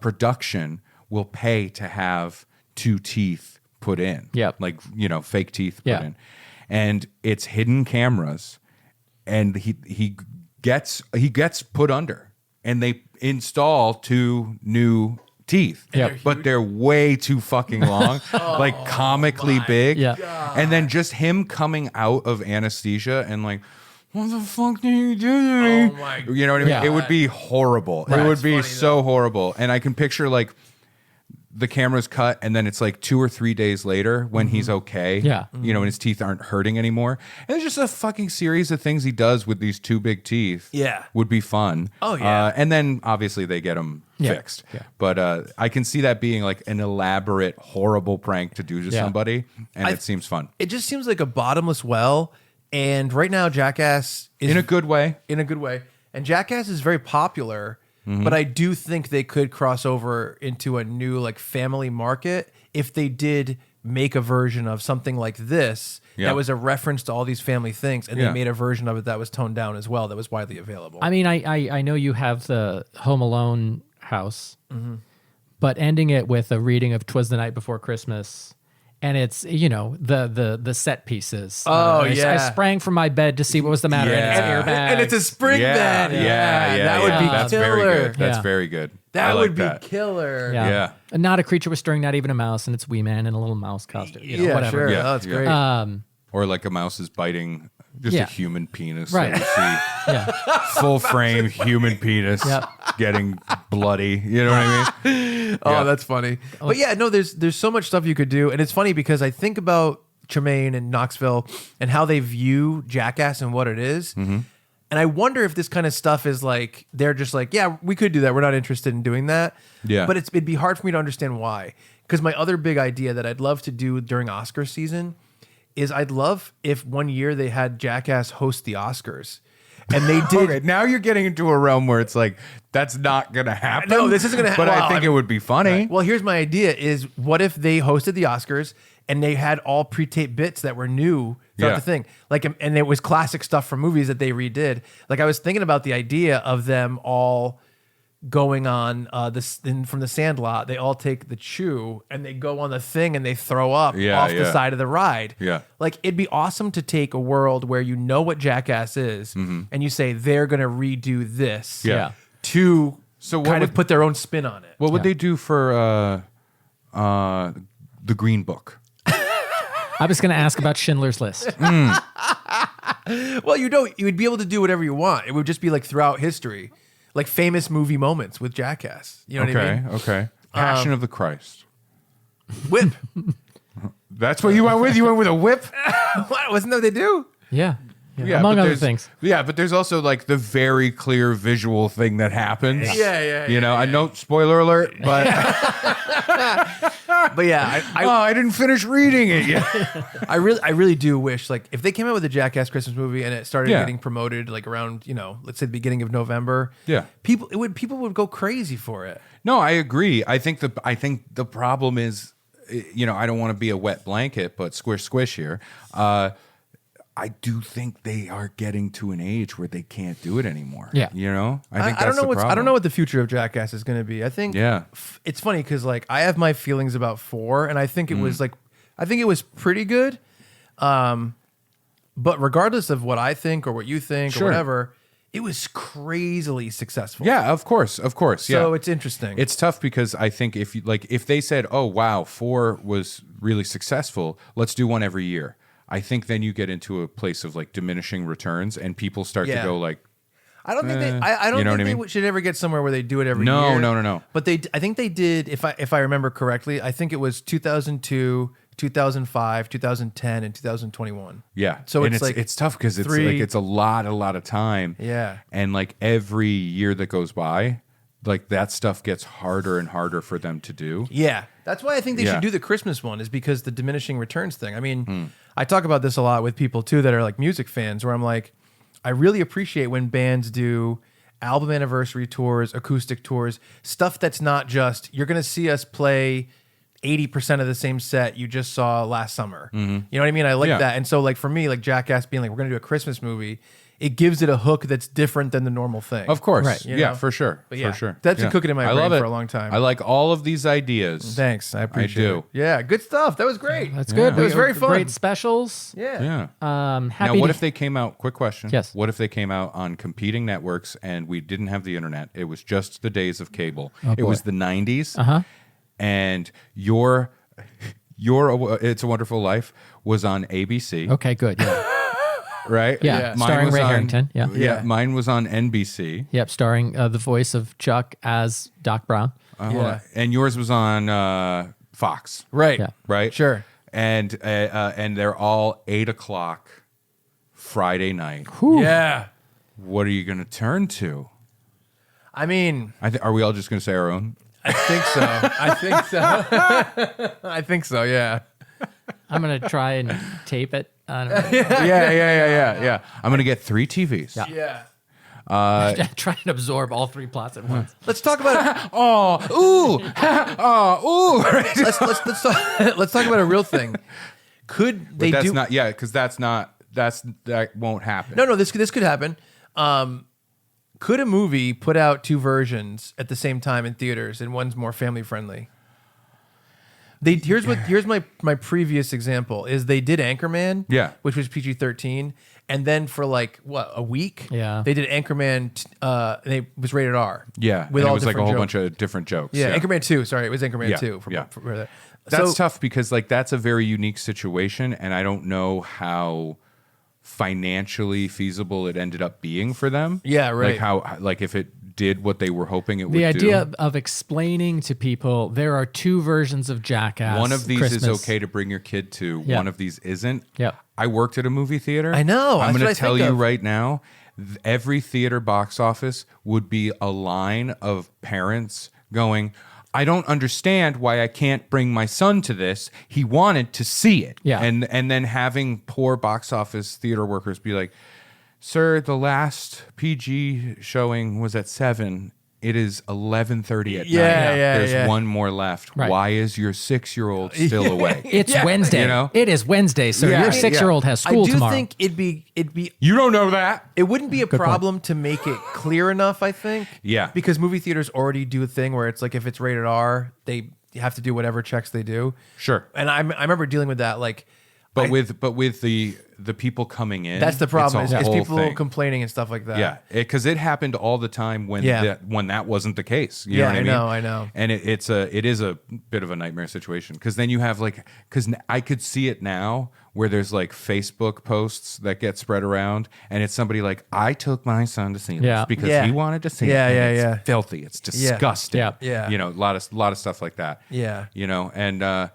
production will pay to have 2 teeth put in. Yep. Like, fake teeth put Yeah. in. And it's hidden cameras. And he gets put under. And they install 2 new teeth. Yep. But they're way too fucking long. Like comically big. Yeah. And then just him coming out of anesthesia and like, what the fuck did you do? Oh my You know what I mean? Yeah. It would be horrible. Right. It would That's be funny, so horrible. And I can picture like the camera's cut and then it's like 2 or 3 days later when he's okay. Yeah. And his teeth aren't hurting anymore. And it's just a fucking series of things he does with these 2 big teeth. Yeah. Would be fun. Oh, yeah. And then obviously they get them Yeah. fixed. Yeah. But I can see that being like an elaborate, horrible prank to do to Yeah. somebody. And it seems fun. It just seems like a bottomless well. And right now, Jackass is In a good way. in a good way. And Jackass is very popular, but I do think they could cross over into a new like family market if they did make a version of something like this Yeah. that was a reference to all these family things, and Yeah. they made a version of it that was toned down as well, that was widely available. I mean, I know you have the Home Alone house, but ending it with a reading of "'Twas the Night Before Christmas," and it's the set pieces. Oh, I yeah. sprang from my bed to see what was the matter. Yeah. And it's airbags. and it's a spring bed. Yeah. that would be That's killer. very good. That's Yeah. very good. That I like would be that. killer. Yeah. And not a creature was stirring, not even a mouse, and it's Wee Man in a little mouse costume. Yeah, whatever. sure. Yeah, Oh, that's yeah. great. Or like a mouse is biting Just Yeah. a human penis. Right. That you see. Yeah. Full frame human penis Yep. getting bloody. You know what I mean? Oh, Yeah. that's funny. But yeah, no, there's so much stuff you could do, and it's funny because I think about Tremaine and Knoxville and how they view Jackass and what it is. Mm-hmm. And I wonder if this kind of stuff is like they're just like, yeah, we could do that. We're not interested in doing that. Yeah. But it'd be hard for me to understand why. Because my other big idea that I'd love to do during Oscar season is I'd love if one year they had Jackass host the Oscars. And they did. Okay, now you're getting into a realm where it's like, that's not going to happen. No, this isn't going to happen. But I think it would be funny. Well, here's my idea is what if they hosted the Oscars and they had all pre-taped bits that were new throughout Yeah. the thing. Like, and it was classic stuff from movies that they redid. Like I was thinking about the idea of them all going on from the Sandlot. They all take the chew and they go on the thing and they throw up off the side of the ride. Yeah. Like it'd be awesome to take a world where you know what Jackass is and you say they're going to redo this Yeah. to So what kind of would- put their own spin on it. What would they do for the Green Book? I was going to ask about Schindler's List. Well, you would be able to do whatever you want. It would just be like throughout history, like famous movie moments with Jackass. You know what I mean? Okay. Passion of the Christ. Whip. That's what you went with? You went with a whip? What? Wasn't that what they do? Yeah. Yeah, Among but other there's- things. Yeah, but there's also like the very clear visual thing that happens. Yeah. You know, I know, spoiler alert, but But yeah, I didn't finish reading it yet. I really do wish like if they came out with a Jackass Christmas movie and it started Yeah. getting promoted like around let's say the beginning of November. Yeah. people would go crazy for it. No, I agree. I think the problem is, I don't want to be a wet blanket, but squish here. I do think they are getting to an age where they can't do it anymore. Yeah. I think I that's don't know the problem. I don't know what the future of Jackass is going to be. I think Yeah. it's funny because like I have my feelings about 4 and I think it was pretty good. But regardless of what I think or what you think Sure. or whatever, it was crazily successful. Yeah, of course. So Yeah. it's interesting. It's tough because I think if they said, "Oh wow, 4 was really successful, let's do one every year," I think then you get into a place of like diminishing returns, and people start to Yeah. go like, I don't think they. I don't you know think what I they mean? should ever get somewhere where they do it every No, year. no. But I think they did. If I remember correctly, I think it was 2002, 2005, 2010, and 2021. "Yeah." So and it's like it's tough because it's three- like it's a lot of time. Yeah. and like every year that goes by, like that stuff gets harder and harder for them to do. Yeah, that's why I think they Yeah. should do the Christmas one. Is because the diminishing returns thing. I mean, I talk about this a lot with people too that are like music fans, where I'm like, I really appreciate when bands do album anniversary tours, acoustic tours, stuff that's not just you're going to see us play 80% of the same set you just saw last summer. You know what I mean? I like Yeah. that. And so like for me, like Jackass being like, we're going to do a Christmas movie, it gives it a hook that's different than the normal thing. Of course, Right. You yeah, know? for sure, But yeah, for sure. that's been cooking in my I brain love it. for a long time. I like all of these ideas. Thanks. I appreciate do. it. Yeah, good stuff. That was great. That's good. It was very fun. Great specials. Yeah. Yeah. Happy Now, what to- if they came out? Quick question. Yes. What if they came out on competing networks and we didn't have the internet? It was just the days of cable. It boy. was the '90s. And your It's a Wonderful Life was on ABC. Okay, good. Yeah. Right. Yeah. Mine Starring was Ray on- Harrington. Yeah. Yeah. Mine was on NBC. Yep. Starring the voice of Chuck as Doc Brown. Yeah. And yours was on Fox. Right. Yeah. Right. Sure. And they're all 8:00 Friday night. Yeah. What are you going to turn to? I mean, Are we all just going to say our own? I think so. I think so. Yeah. I'm gonna try and tape it. I don't know. Yeah. I'm going to get 3 TVs. Yeah. Try and absorb all 3 plots at once. Let's talk about Ooh. let's talk about a real thing. Could But they that's do not, yeah, because that won't happen. No, this could happen. Could a movie put out 2 versions at the same time in theaters and one's more family friendly? Here's my previous example is they did Anchorman, Yeah. which was PG-13, and then for like a week, Yeah. they did Anchorman. And it was rated R. Yeah. with and all it was like a different whole jokes. bunch of different jokes. Yeah, Anchorman 2. Sorry, it was Anchorman Yeah, 2. yeah. So That's tough because like that's a very unique situation, and I don't know how financially feasible it ended up being for them. Yeah, right. Like how, like if it did what they were hoping it would The idea do. of explaining to people there are two versions of Jackass. One of these Christmas. is okay to bring your kid to. Yeah. One of these isn't. Yeah. I worked at a movie theater. I know. I'm That's going what to I tell think you of. right now, every theater box office would be a line of parents going, I don't understand why I can't bring my son to this. He wanted to see it. Yeah. And then having poor box office theater workers be like, sir, the last PG showing was at 7. It is 11:30 at night. There's one more left. Right. Why is your 6-year-old still awake? It's Wednesday. You know? It is Wednesday, so Yeah. your 6-year-old has school I do tomorrow. think it'd be You don't know that. it wouldn't be a problem to make it clear enough, I think. Yeah. Because movie theaters already do a thing where it's like if it's rated R, they have to do whatever checks they do. Sure. And I remember dealing with that. Like, But with the people coming in, that's the problem it's a is whole people thing. complaining and stuff like that. Yeah, because it happened all the time when Yeah. when that wasn't the case. You Yeah, know what I mean? I know. And it is a bit of a nightmare situation because then you have like because I could see it now where there's like Facebook posts that get spread around and it's somebody like I took my son to see Yeah. this because Yeah. he wanted to see Yeah, it. and yeah, it's filthy. It's disgusting. Yeah. Yeah. You know, a lot of stuff like that. Yeah. You know, and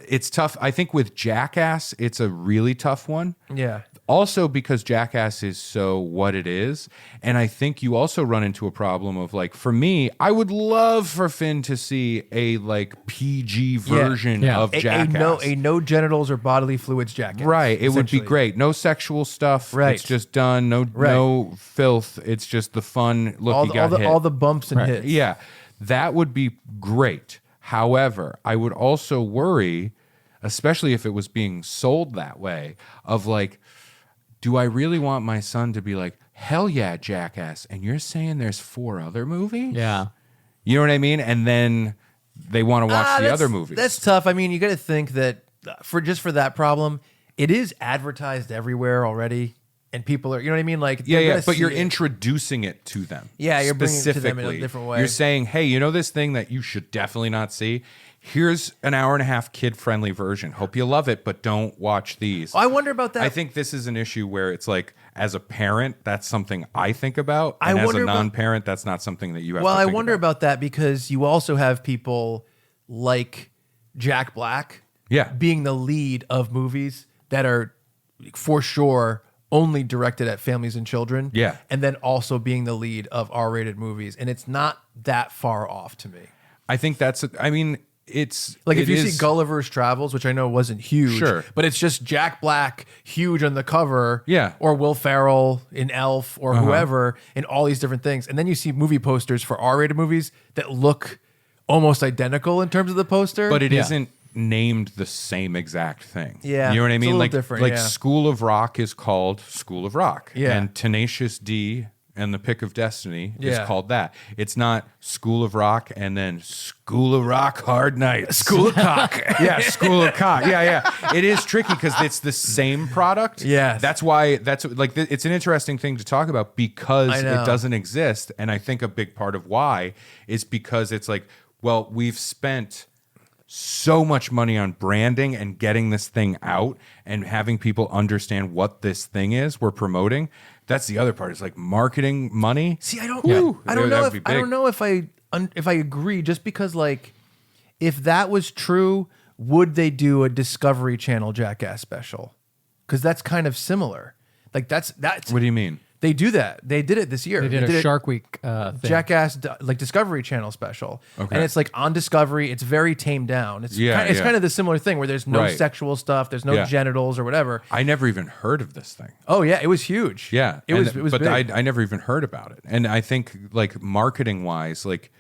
it's tough. I think with Jackass, it's a really tough one. Yeah. Also because Jackass is so what it is. And I think you also run into a problem of like, for me, I would love for Finn to see a like PG version Yeah. of A Jackass. no genitals or bodily fluids jacket. Right. It would be essentially. great. No sexual stuff. Right. It's just done. No filth. It's just the fun look All he the, got all, the, hit. all the bumps and Right. hits. Yeah, that would be great. However, I would also worry, especially if it was being sold that way, of like, do I really want my son to be like, hell yeah, Jackass, and you're saying there's 4 other movies? Yeah. You know what I mean? And then they want to watch the That's- other movies. That's tough. I mean, you got to think that for that problem, it is advertised everywhere already, and people are, you know what I mean? Like, Yeah, they're yeah, gonna but you're see it. introducing it to them. Yeah, you're bringing it to them in a specifically. different way. You're saying, hey, you know this thing that you should definitely not see? Here's an hour and a half kid-friendly version. Hope you love it, but don't watch these. I wonder about that. I think this is an issue where it's like, as a parent, that's something I think about. I And as wonder a about- non-parent, that's not something that you have Well, to I think wonder about that because you also have people like Jack Black Yeah. being the lead of movies that are for sure only directed at families and children. Yeah. And then also being the lead of R-rated movies. And it's not that far off to me. I think that's, I mean, it's Like if it you is- see Gulliver's Travels, which I know wasn't huge, Sure. but it's just Jack Black huge on the cover, Yeah. or Will Ferrell in Elf, or whoever in all these different things, and then you see movie posters for R-rated movies that look almost identical in terms of the poster, but it Yeah. not named the same exact thing. Yeah, you know what I it's a mean? little Like different, like yeah. School of Rock is called School of Rock, Yeah. and Tenacious D and the Pick of Destiny Yeah. is called that. It's not School of Rock and then School of Rock Hard Nights. School of Cock. Yeah, School of Cock. Yeah, yeah. It is tricky because it's the same product. Yes. That's why it's an interesting thing to talk about because I know. it doesn't exist. And I think a big part of why is because it's like, well, we've spent so much money on branding and getting this thing out and having people understand what this thing is we're promoting. That's the other part. It's like marketing money. See, I don't, Woo. I don't That know would if be I big. don't know if I agree. Just because, like, if that was true, would they do a Discovery Channel Jackass special? Because that's kind of similar. Like that's What do you mean? they do that. They did it this year. They did a Shark Week thing. Jackass like Discovery Channel special, Okay. and it's like on Discovery. It's very tamed down. It's Yeah, it's yeah. kind of the similar thing where there's no Right. sexual stuff, there's no Yeah. genitals or whatever. I never even heard of this thing. Oh yeah, it was huge. Yeah, it was but big. I never even heard about it. And I think like marketing wise, like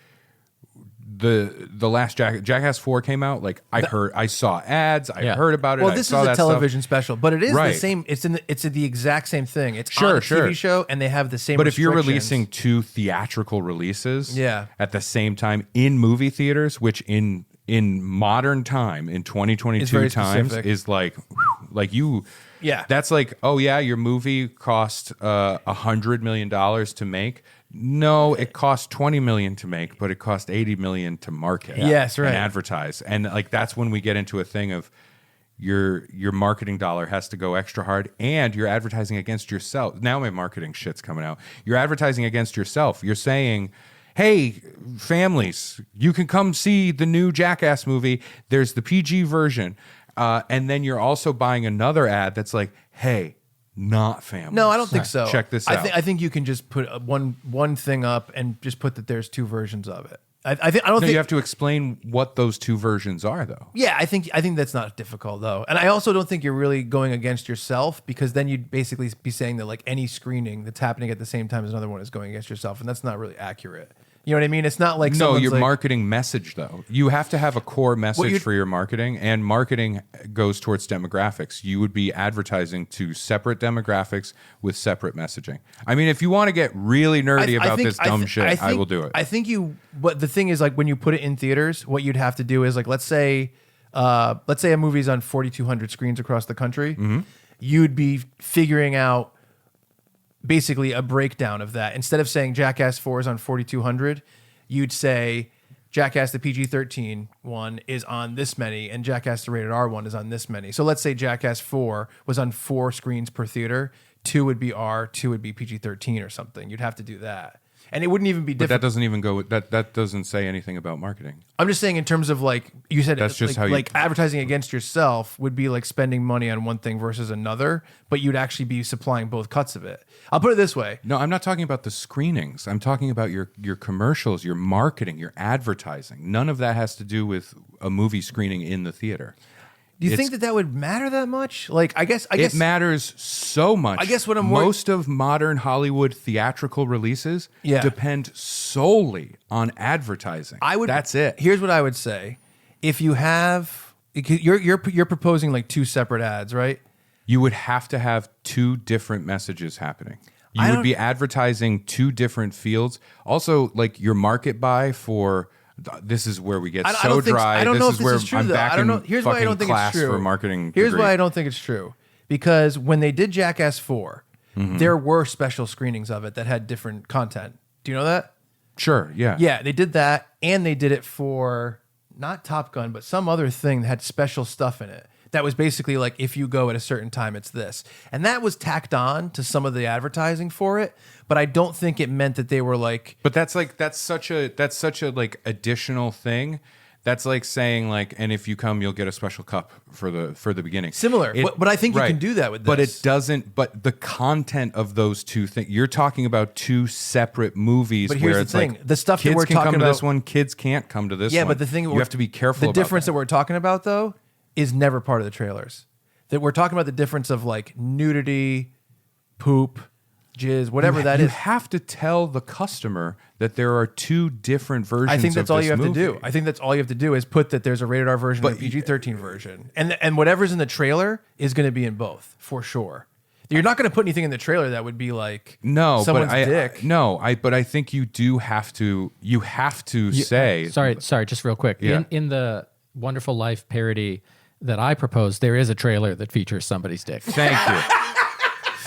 the last Jackass 4 came out, like I saw ads, I Yeah. heard about it. Well, I this saw is a that stuff. television special, but it is the Right. same. It's the exact same thing. It's Sure, on a sure. TV show, and they have the same. But if you're restrictions. releasing 2 theatrical releases Yeah. at the same time in movie theaters, which in modern time, in It's 2022 very times, specific. is like you. Yeah. That's like, oh yeah, your movie cost $100 million to make. No, it cost $20 million to make, but it cost $80 million to market. Yes, right. And advertise. And like that's when we get into a thing of your marketing dollar has to go extra hard, and you're advertising against yourself. Now my marketing shit's coming out. You're advertising against yourself. You're saying, hey, families, you can come see the new Jackass movie. There's the PG version. And then you're also buying another ad that's like, hey, not families. No, I don't think so. Check this out. I think you can just put one thing up and just put that there's two versions of it. I don't think you have to explain what those two versions are, though. Yeah, I think that's not difficult though, and I also don't think you're really going against yourself, because then you'd basically be saying that like any screening that's happening at the same time as another one is going against yourself, and that's not really accurate. You know what I mean? It's not like no, your like, marketing message though. You have to have a core message for your marketing, and marketing goes towards demographics. You would be advertising to separate demographics with separate messaging. I mean, if you want to get really nerdy about this dumb shit, I will do it. I think but the thing is, like, when you put it in theaters, what you'd have to do is, like, let's say a movie's on 4,200 screens across the country. Mm-hmm. You'd be figuring out basically a breakdown of that. Instead of saying Jackass 4 is on 4,200, you'd say Jackass the PG-13 one is on this many, and Jackass the rated R one is on this many. So let's say Jackass 4 was on 4 screens per theater. 2 would be R, 2 would be PG-13 or something. You'd have to do that. And it wouldn't even be different. But that doesn't even go that doesn't say anything about marketing. I'm just saying in terms of, like, you said, that's just like, like advertising against yourself would be like spending money on one thing versus another, but you'd actually be supplying both cuts of it. I'll put it this way. No, I'm not talking about the screenings. I'm talking about your commercials, your marketing, your advertising. None of that has to do with a movie screening in the theater. Do you think that would matter that much? Like, I guess it matters so much. I guess what I'm most of modern Hollywood theatrical releases depend solely on advertising. That's it. Here's what I would say: if you have, you're proposing like 2 separate ads, right? You would have to have 2 different messages happening. You would be advertising 2 different fields. Also, like your market buy for. This is where we get so dry. I don't know if this this is true, I'm though. back I don't know. in Here's why I don't think it's true. For marketing. Here's degree. why I don't think it's true. Because when they did Jackass 4, there were special screenings of it that had different content. Do you know that? Sure. Yeah. Yeah, they did that, and they did it for not Top Gun, but some other thing that had special stuff in it. That was basically like, if you go at a certain time, it's this. And that was tacked on to some of the advertising for it, but I don't think it meant that they were like. But that's such a like additional thing. That's like saying like, and if you come, you'll get a special cup for the beginning. Similar, but I think you can do that with this. But it doesn't. But the content of those 2 things, you're talking about 2 separate movies. But here's where the it's thing: like, the stuff that kids we're can talking come about, to this one, kids can't come to this one. Yeah, but the thing you have to be careful. The difference that we're talking about, though, is never part of the trailers. That we're talking about the difference of like nudity, poop, jizz, whatever that is. You have to tell the customer that there are 2 different versions. I think that's all you have movie. to do. I think that's all you have to do is put that there's a rated R version and a PG-13 version, and whatever's in the trailer is going to be in both for sure. You're not going to put anything in the trailer that would be like someone's dick. But I think you do have to. You have to say. Sorry, just real quick. Yeah. In the Wonderful Life parody that I proposed, there is a trailer that features somebody's dick. Thank you.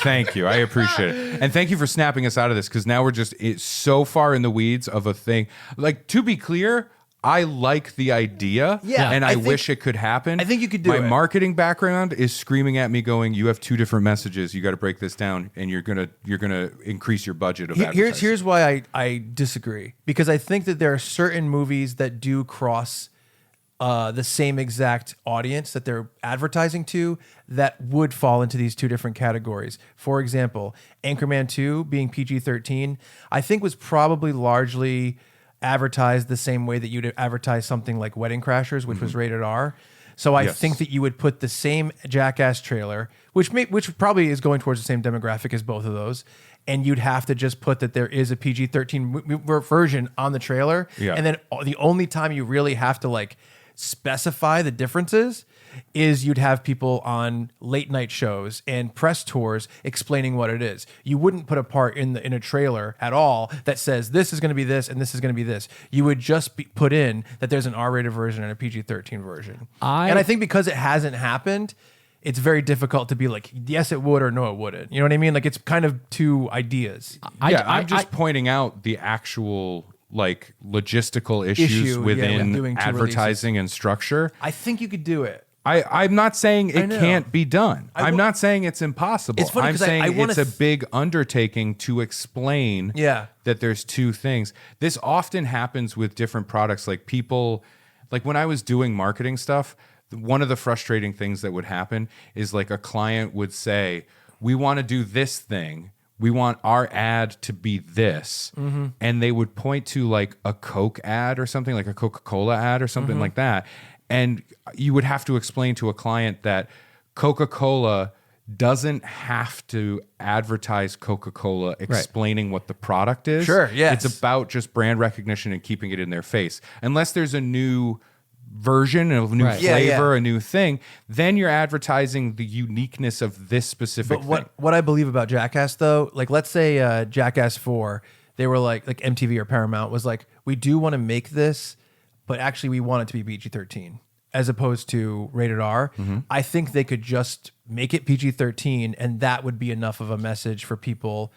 Thank you. I appreciate it. And thank you for snapping us out of this, because now we're just so far in the weeds of a thing. Like, to be clear, I like the idea, and I wish it could happen. I think you could do it. My marketing background is screaming at me going, you have 2 different messages. You got to break this down, and you're gonna increase your budget of advertising. Here's why I disagree. Because I think that there are certain movies that do cross the same exact audience that they're advertising to that would fall into these 2 different categories. For example, Anchorman 2 being PG-13, I think was probably largely advertised the same way that you'd advertise something like Wedding Crashers, which was rated R. So I think that you would put the same Jackass trailer, which probably is going towards the same demographic as both of those, and you'd have to just put that there is a PG-13 version on the trailer. Yeah. And then the only time you really have to like specify the differences is you'd have people on late night shows and press tours explaining what it is. You wouldn't put a part in a trailer at all that says this is going to be this and this is going to be this. You would just put in that there's an R-rated version and a PG-13 version. And I think because it hasn't happened, it's very difficult to be like, yes, it would or no, it wouldn't. You know what I mean? Like, it's kind of 2 ideas. I'm just pointing out the actual like logistical issues within doing 2 advertising and structure. I think you could do it. I'm not saying it know. can't be done. I'm not saying it's impossible. It's funny I'm 'cause I saying wanna it's a big undertaking to explain that there's two things. This often happens with different products. Like people, like when I was doing marketing stuff, one of the frustrating things that would happen is like a client would say, we want to do this thing. We want our ad to be this. And they would point to like a Coke ad or something, like a Coca-Cola ad or something like that. And you would have to explain to a client that Coca-Cola doesn't have to advertise Coca-Cola explaining what the product is. Sure, yes. It's about just brand recognition and keeping it in their face. Unless there's a new version, a new flavor, a new thing, then you're advertising the uniqueness of this specific thing. What I believe about Jackass though, like let's say Jackass 4, they were like MTV or Paramount was like, we do want to make this, but actually we want it to be PG-13 as opposed to rated R. I think they could just make it PG-13 and that would be enough of a message for people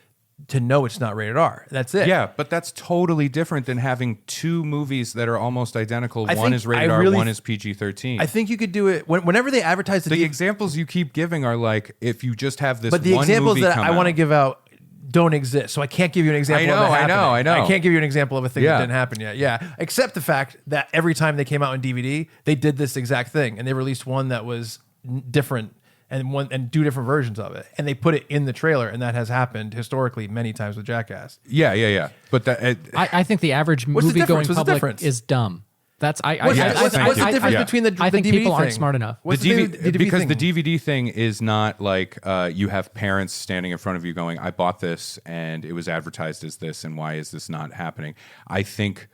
to know it's not rated R. That's it. Yeah, but that's totally different than having two movies that are almost identical. I One think is rated I R, really- one is PG-13. I think you could do it whenever they advertise the examples you keep giving are like, if you just have this but the one examples movie that come I want to out. give out don't exist. So I can't give you an example of it happening. I know. I can't give you an example of a thing Yeah. that didn't happen yet. Yeah. Except the fact that every time they came out on DVD, they did this exact thing. And they released one that was different and two different versions of it. And they put it in the trailer. And that has happened historically many times with Jackass. Yeah. But that I think the average What's the movie going difference? What's the public difference? is dumb. That's What's Yes, the thank you. difference Yeah. between the I think DVD people aren't thing? smart enough. What's the the DVD, DVD because thing? the DVD thing is not like you have parents standing in front of you going, I bought this and it was advertised as this, and why is this not happening? I think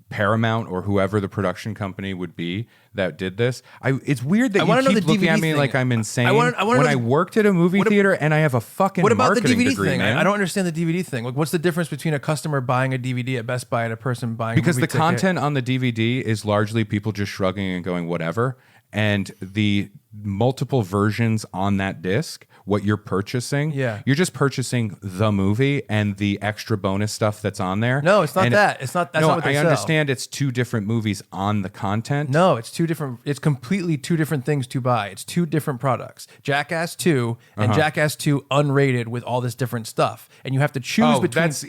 Paramount or whoever the production company would be that did this. It's weird that I wanna you know keep the looking at DVD me thing. like I'm insane. I wanna know when I the- worked at a movie theater and I have a fucking What about the marketing DVD degree, thing? man. I don't understand the DVD thing. Like, what's the difference between a customer buying a DVD at Best Buy and a person buying Because a the movie ticket? content on the DVD is largely people just shrugging and going whatever, and the multiple versions on that disc, what you're purchasing, you're just purchasing the movie and the extra bonus stuff that's on there. No, it's not And that. It's not. That's no, not what they I sell. understand it's two different movies on the content. No, it's two different. It's completely two different things to buy. It's two different products. Jackass 2 and Jackass 2 unrated with all this different stuff, and you have to choose between. That's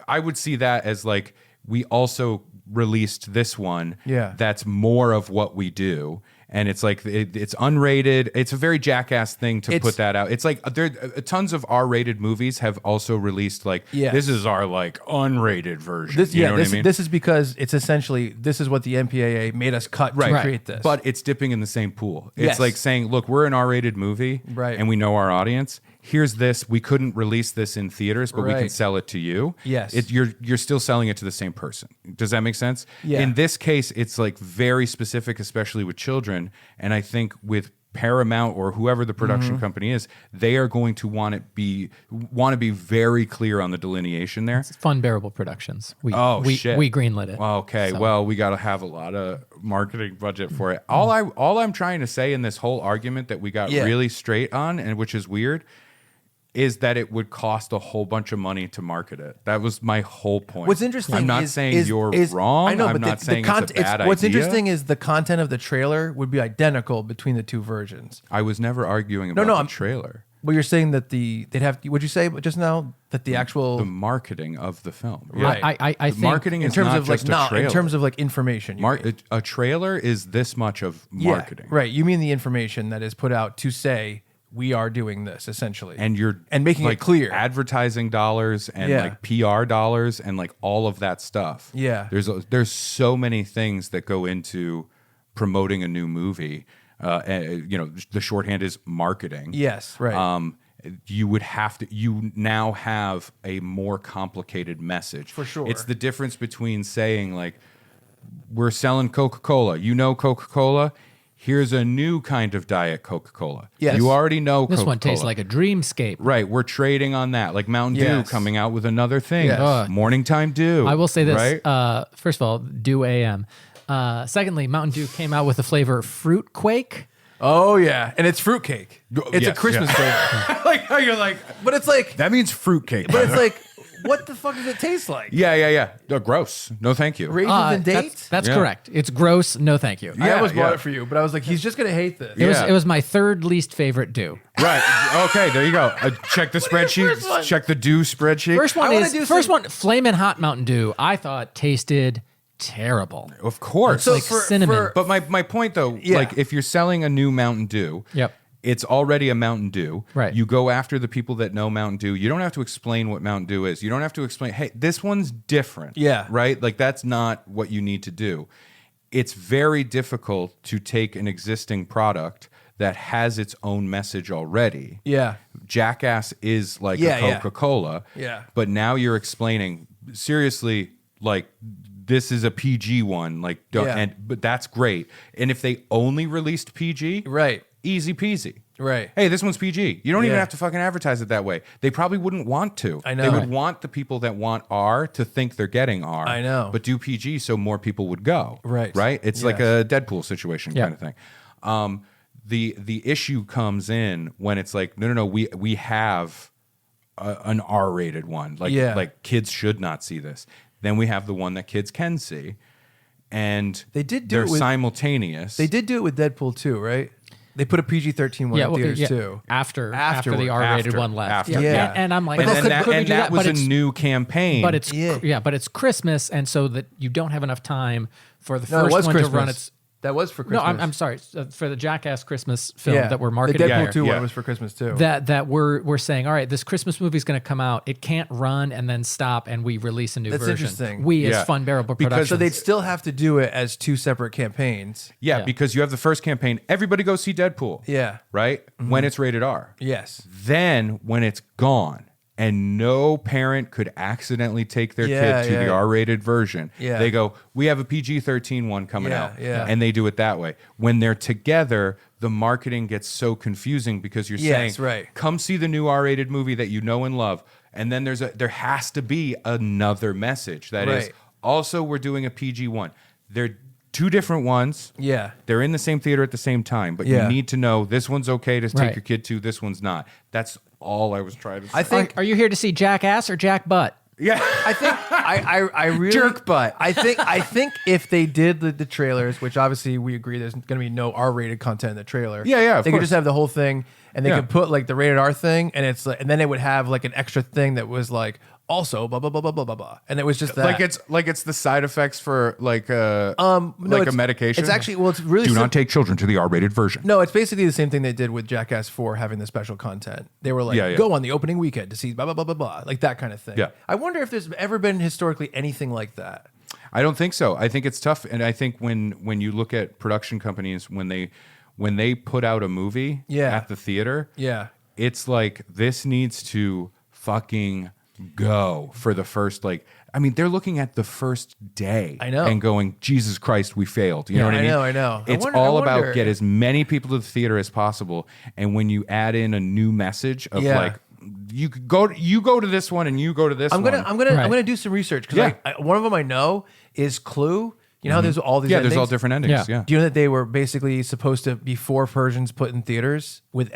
I would see that as like, we also released this one. That's more of what we do. And it's like it's unrated. It's a very Jackass thing to put that out. It's like there tons of R-rated movies have also released like this is our like unrated version. This, you know what I mean? This is because it's essentially this is what the MPAA made us cut to create this. But it's dipping in the same pool. It's Yes. like saying, look, we're an R-rated movie, and we know our audience. Here's this. We couldn't release this in theaters, but we can sell it to you. Yes. You're still selling it to the same person. Does that make sense? Yeah. In this case, it's like very specific, especially with children. And I think with Paramount or whoever the production company is, they are going to want to be very clear on the delineation there. It's Funbearable Productions. We shit. we greenlit it. Okay, So- well, we got to have a lot of marketing budget for it. All I'm trying to say in this whole argument that we got really straight on, and which is weird, is that it would cost a whole bunch of money to market it. That was my whole point. What's interesting I'm not saying you're wrong. I know, I'm but not saying it's a bad what's idea. interesting is the content of the trailer would be identical between the two versions. I was never arguing about the trailer. Well, you're saying that they'd have. Would you say just now that the actual The marketing of the film. Right. I The think marketing in is terms not of like just a trailer. in terms of like information, you mean. A trailer is this much of marketing. right? You mean the information that is put out to say we are doing this essentially, And you're making like it clear. advertising dollars and Yeah. like PR dollars and like all of that stuff. Yeah. There's so many things that go into promoting a new movie. The shorthand is marketing. Yes, right. You now have a more complicated message. For sure. It's the difference between saying like, we're selling Coca-Cola. You know Coca-Cola? Here's a new kind of Diet Coca-Cola. Yes. You already know this Coca-Cola. one tastes like a dreamscape. Right, we're trading on that. Like Mountain Dew Yes. coming out with another thing. Yes. Morning time Dew. I will say this. Right? First of all, Dew AM. Secondly, Mountain Dew came out with the flavor Fruit Quake. Oh yeah, and it's fruitcake. It's a yes, Christmas flavor. Like how you're like, but it's like, That means fruitcake. but it's like, What the fuck does it taste like? Yeah. Gross. No, thank you. Raisins and dates? That's Yeah. correct. It's gross. No, thank you. I almost bought yeah. it for you, but I was like, he's just gonna hate this. Yeah. It was my third least favorite do. Right. Okay. There you go. Check the spreadsheet. Check the do spreadsheet. First one, Flamin' Hot Mountain Dew. I thought tasted terrible. Of course. Like cinnamon. But my point though, Yeah. like if you're selling a new Mountain Dew, Yep. it's already a Mountain Dew. Right. You go after the people that know Mountain Dew. You don't have to explain what Mountain Dew is. You don't have to explain, hey, this one's different. Yeah. Right? Like that's not what you need to do. It's very difficult to take an existing product that has its own message already. Yeah. Jackass is like Yeah, a yeah. Coca-Cola. Yeah. But now you're explaining seriously, like this is a PG one. Like, don't, Yeah. but that's great. And if they only released PG, Right. easy peasy. Right. Hey, this one's PG. You don't even Yeah. have to fucking advertise it that way. They probably wouldn't want to. I know. They would Right. want the people that want R to think they're getting R. I know. But do PG so more people would go. Right. Right? It's like Yes. a Deadpool situation Yeah. kind of thing. The issue comes in when it's like, no, we have an R-rated one. Yeah. Like kids should not see this. Then we have the one that kids can see. And They did do they're it with- simultaneous. They did do it with Deadpool too, right? They put a PG-13 one in theaters too. After the Afterward. R-rated After. one left. After. Yeah. And I'm like, But oh, then could we and do that But was a it's- new campaign. But it's Yeah. but it's Christmas, and so that you don't have enough time for the No, it first was one Christmas. to run its. That was for No, Christmas. I'm sorry for the Jackass Christmas film that we're The marketing. Deadpool here. 2 Yeah. one was for Christmas too. That we're saying, all right, this Christmas movie is going to come out. It can't run and then stop, and we release a new That's version. interesting. We Yeah. as Funbearable Because- Productions. So they'd still have to do it as two separate campaigns. yeah, Yeah. because you have the first campaign. Everybody go see Deadpool. Yeah. Right? When it's rated R. Yes. Then when it's gone and no parent could accidentally take their Yeah, kid to the yeah. R-rated version, Yeah. they go, we have a PG-13 one coming Yeah, out. yeah. And they do it that way. When they're together, the marketing gets so confusing because you're Yes, saying, right. come see the new R-rated movie that you know and love. And then there has to be another message that is Right. also we're doing a PG one. They're two different ones. Yeah. They're in the same theater at the same time, but Yeah. you need to know this one's okay to take Right. your kid to, this one's not. That's all I was trying to say. I think Are you here to see Jackass or Jack Butt? yeah. I think I really Jerk butt. I think if they did the trailers, which obviously we agree there's going to be no R-rated content in the trailer. Yeah, of They could course. just have the whole thing, and they Yeah. could put like the rated R thing, and it's like, and then it would have like an extra thing that was like also blah blah blah blah blah blah blah, and it was just that. like it's the side effects for like a No, like a it's- medication. It's actually it's really do sim- not take children to the R-rated version. No, it's basically the same thing they did with Jackass 4 having the special content. They were like, Yeah. go on the opening weekend to see blah, blah, blah, blah, blah, like that kind of thing. Yeah. I wonder if there's ever been historically anything like that. I don't think so. I think it's tough, and I think when you look at production companies when they put out a movie Yeah. at the theater, Yeah. it's like this needs to fucking go for the first I mean, they're looking at the first day I know. and going, Jesus Christ, we failed. You know what I I mean? know, I know. It's I all wonder- about get as many people to the theater as possible. And when you add in a new message of Yeah. like, you go to this one and you go to this I'm one. gonna Right. I'm gonna do some research because Yeah. one of them I know is Clue. You know how there's all these yeah, there's all endings? different endings. Yeah. Yeah. Do you know that they were basically supposed to be 4 versions put in theaters with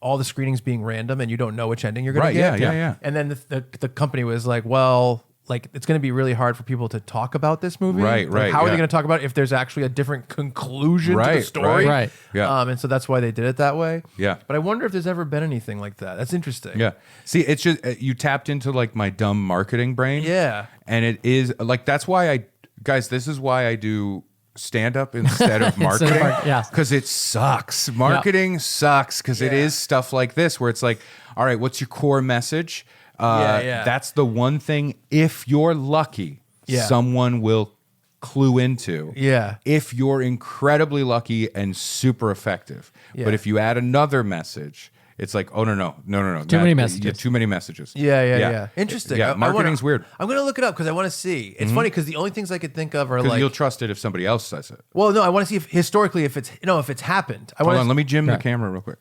all the screenings being random and you don't know which ending you're gonna Right, get? yeah. And then the company was like, well, like it's going to be really hard for people to talk about this movie. Right, Like, right, How are they yeah. going to talk about it if there's actually a different conclusion to the Right, story? right. Yeah. And so that's why they did it that way. Yeah. But I wonder if there's ever been anything like that. That's interesting. Yeah. See, it's just you tapped into like my dumb marketing brain. Yeah. And it is like that's why this is why I do stand up instead of marketing. yeah. Because it sucks. Marketing sucks because it Yeah. is stuff like this where it's like, all right, what's your core message? Yeah. That's the one thing, if you're lucky, Yeah. someone will clue into. Yeah. If you're incredibly lucky and super effective. Yeah. But if you add another message, it's like, oh, no. Too many Yeah, messages. too many messages. Yeah. Interesting. Yeah, I marketing's wanna- weird. I'm going to look it up because I want to see. It's funny because the only things I could think of are Because like, you'll trust it if somebody else says it. well, no, I want to see if historically if it's happened. Hold on, let me jim the camera real quick.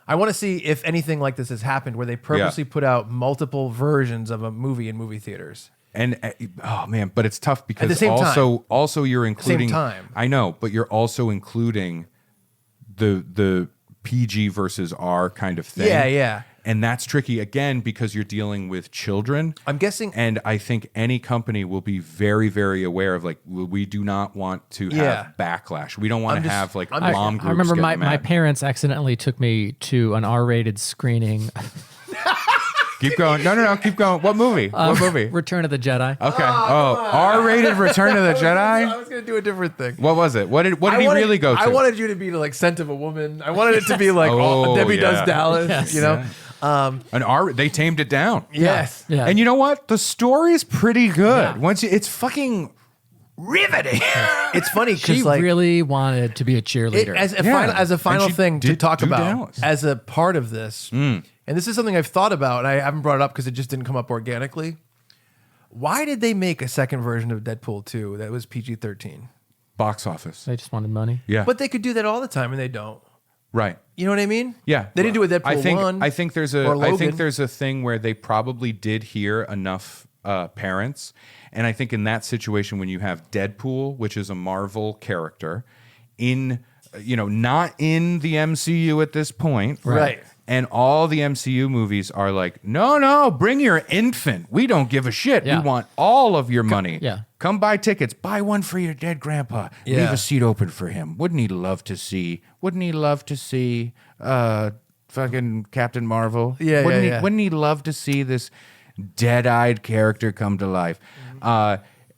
I want to see if anything like this has happened where they purposely put out multiple versions of a movie in movie theaters. And oh man, but it's tough because the same also you're including. time. I know, but you're also including the PG versus R kind of thing. Yeah. And that's tricky again because you're dealing with children. I'm guessing. And I think any company will be very, very aware of like, we do not want to have backlash. We don't want to have like mom groups. I remember getting my mad. parents accidentally took me to an R-rated screening. Keep going. No. Keep going. What movie? What movie? Return of the Jedi. Okay. R-rated Return of the Jedi. I was going to do a different thing. What was it? What did he really go to? I wanted you to be like Scent of a Woman. I wanted it to be like Debbie Does Dallas. Yes. You know. They tamed it down. Yes. Yeah. And you know what? The story is pretty good. It's fucking riveting. It's funny She because like really wanted to be a cheerleader. as a final And she thing to did talk do about Dallas. as a part of this, and this is something I've thought about, and I haven't brought it up because it just didn't come up organically. Why did they make a second version of Deadpool 2 that was PG-13? Box office. They just wanted money. Yeah. But they could do that all the time, and they don't. Right. You know what I mean? Yeah. They didn't do it with Deadpool 1. I think there's or Logan. a thing where they probably did hear enough parents. And I think in that situation, when you have Deadpool, which is a Marvel character, not in the MCU at this point. Right. And all the MCU movies are like, no, bring your infant. We don't give a shit. Yeah. We want all of your money. yeah. Come buy tickets. Buy one for your dead grandpa. Yeah. Leave a seat open for him. Wouldn't he love to see fucking Captain Marvel? Yeah, yeah. Wouldn't he love to see this dead-eyed character come to life?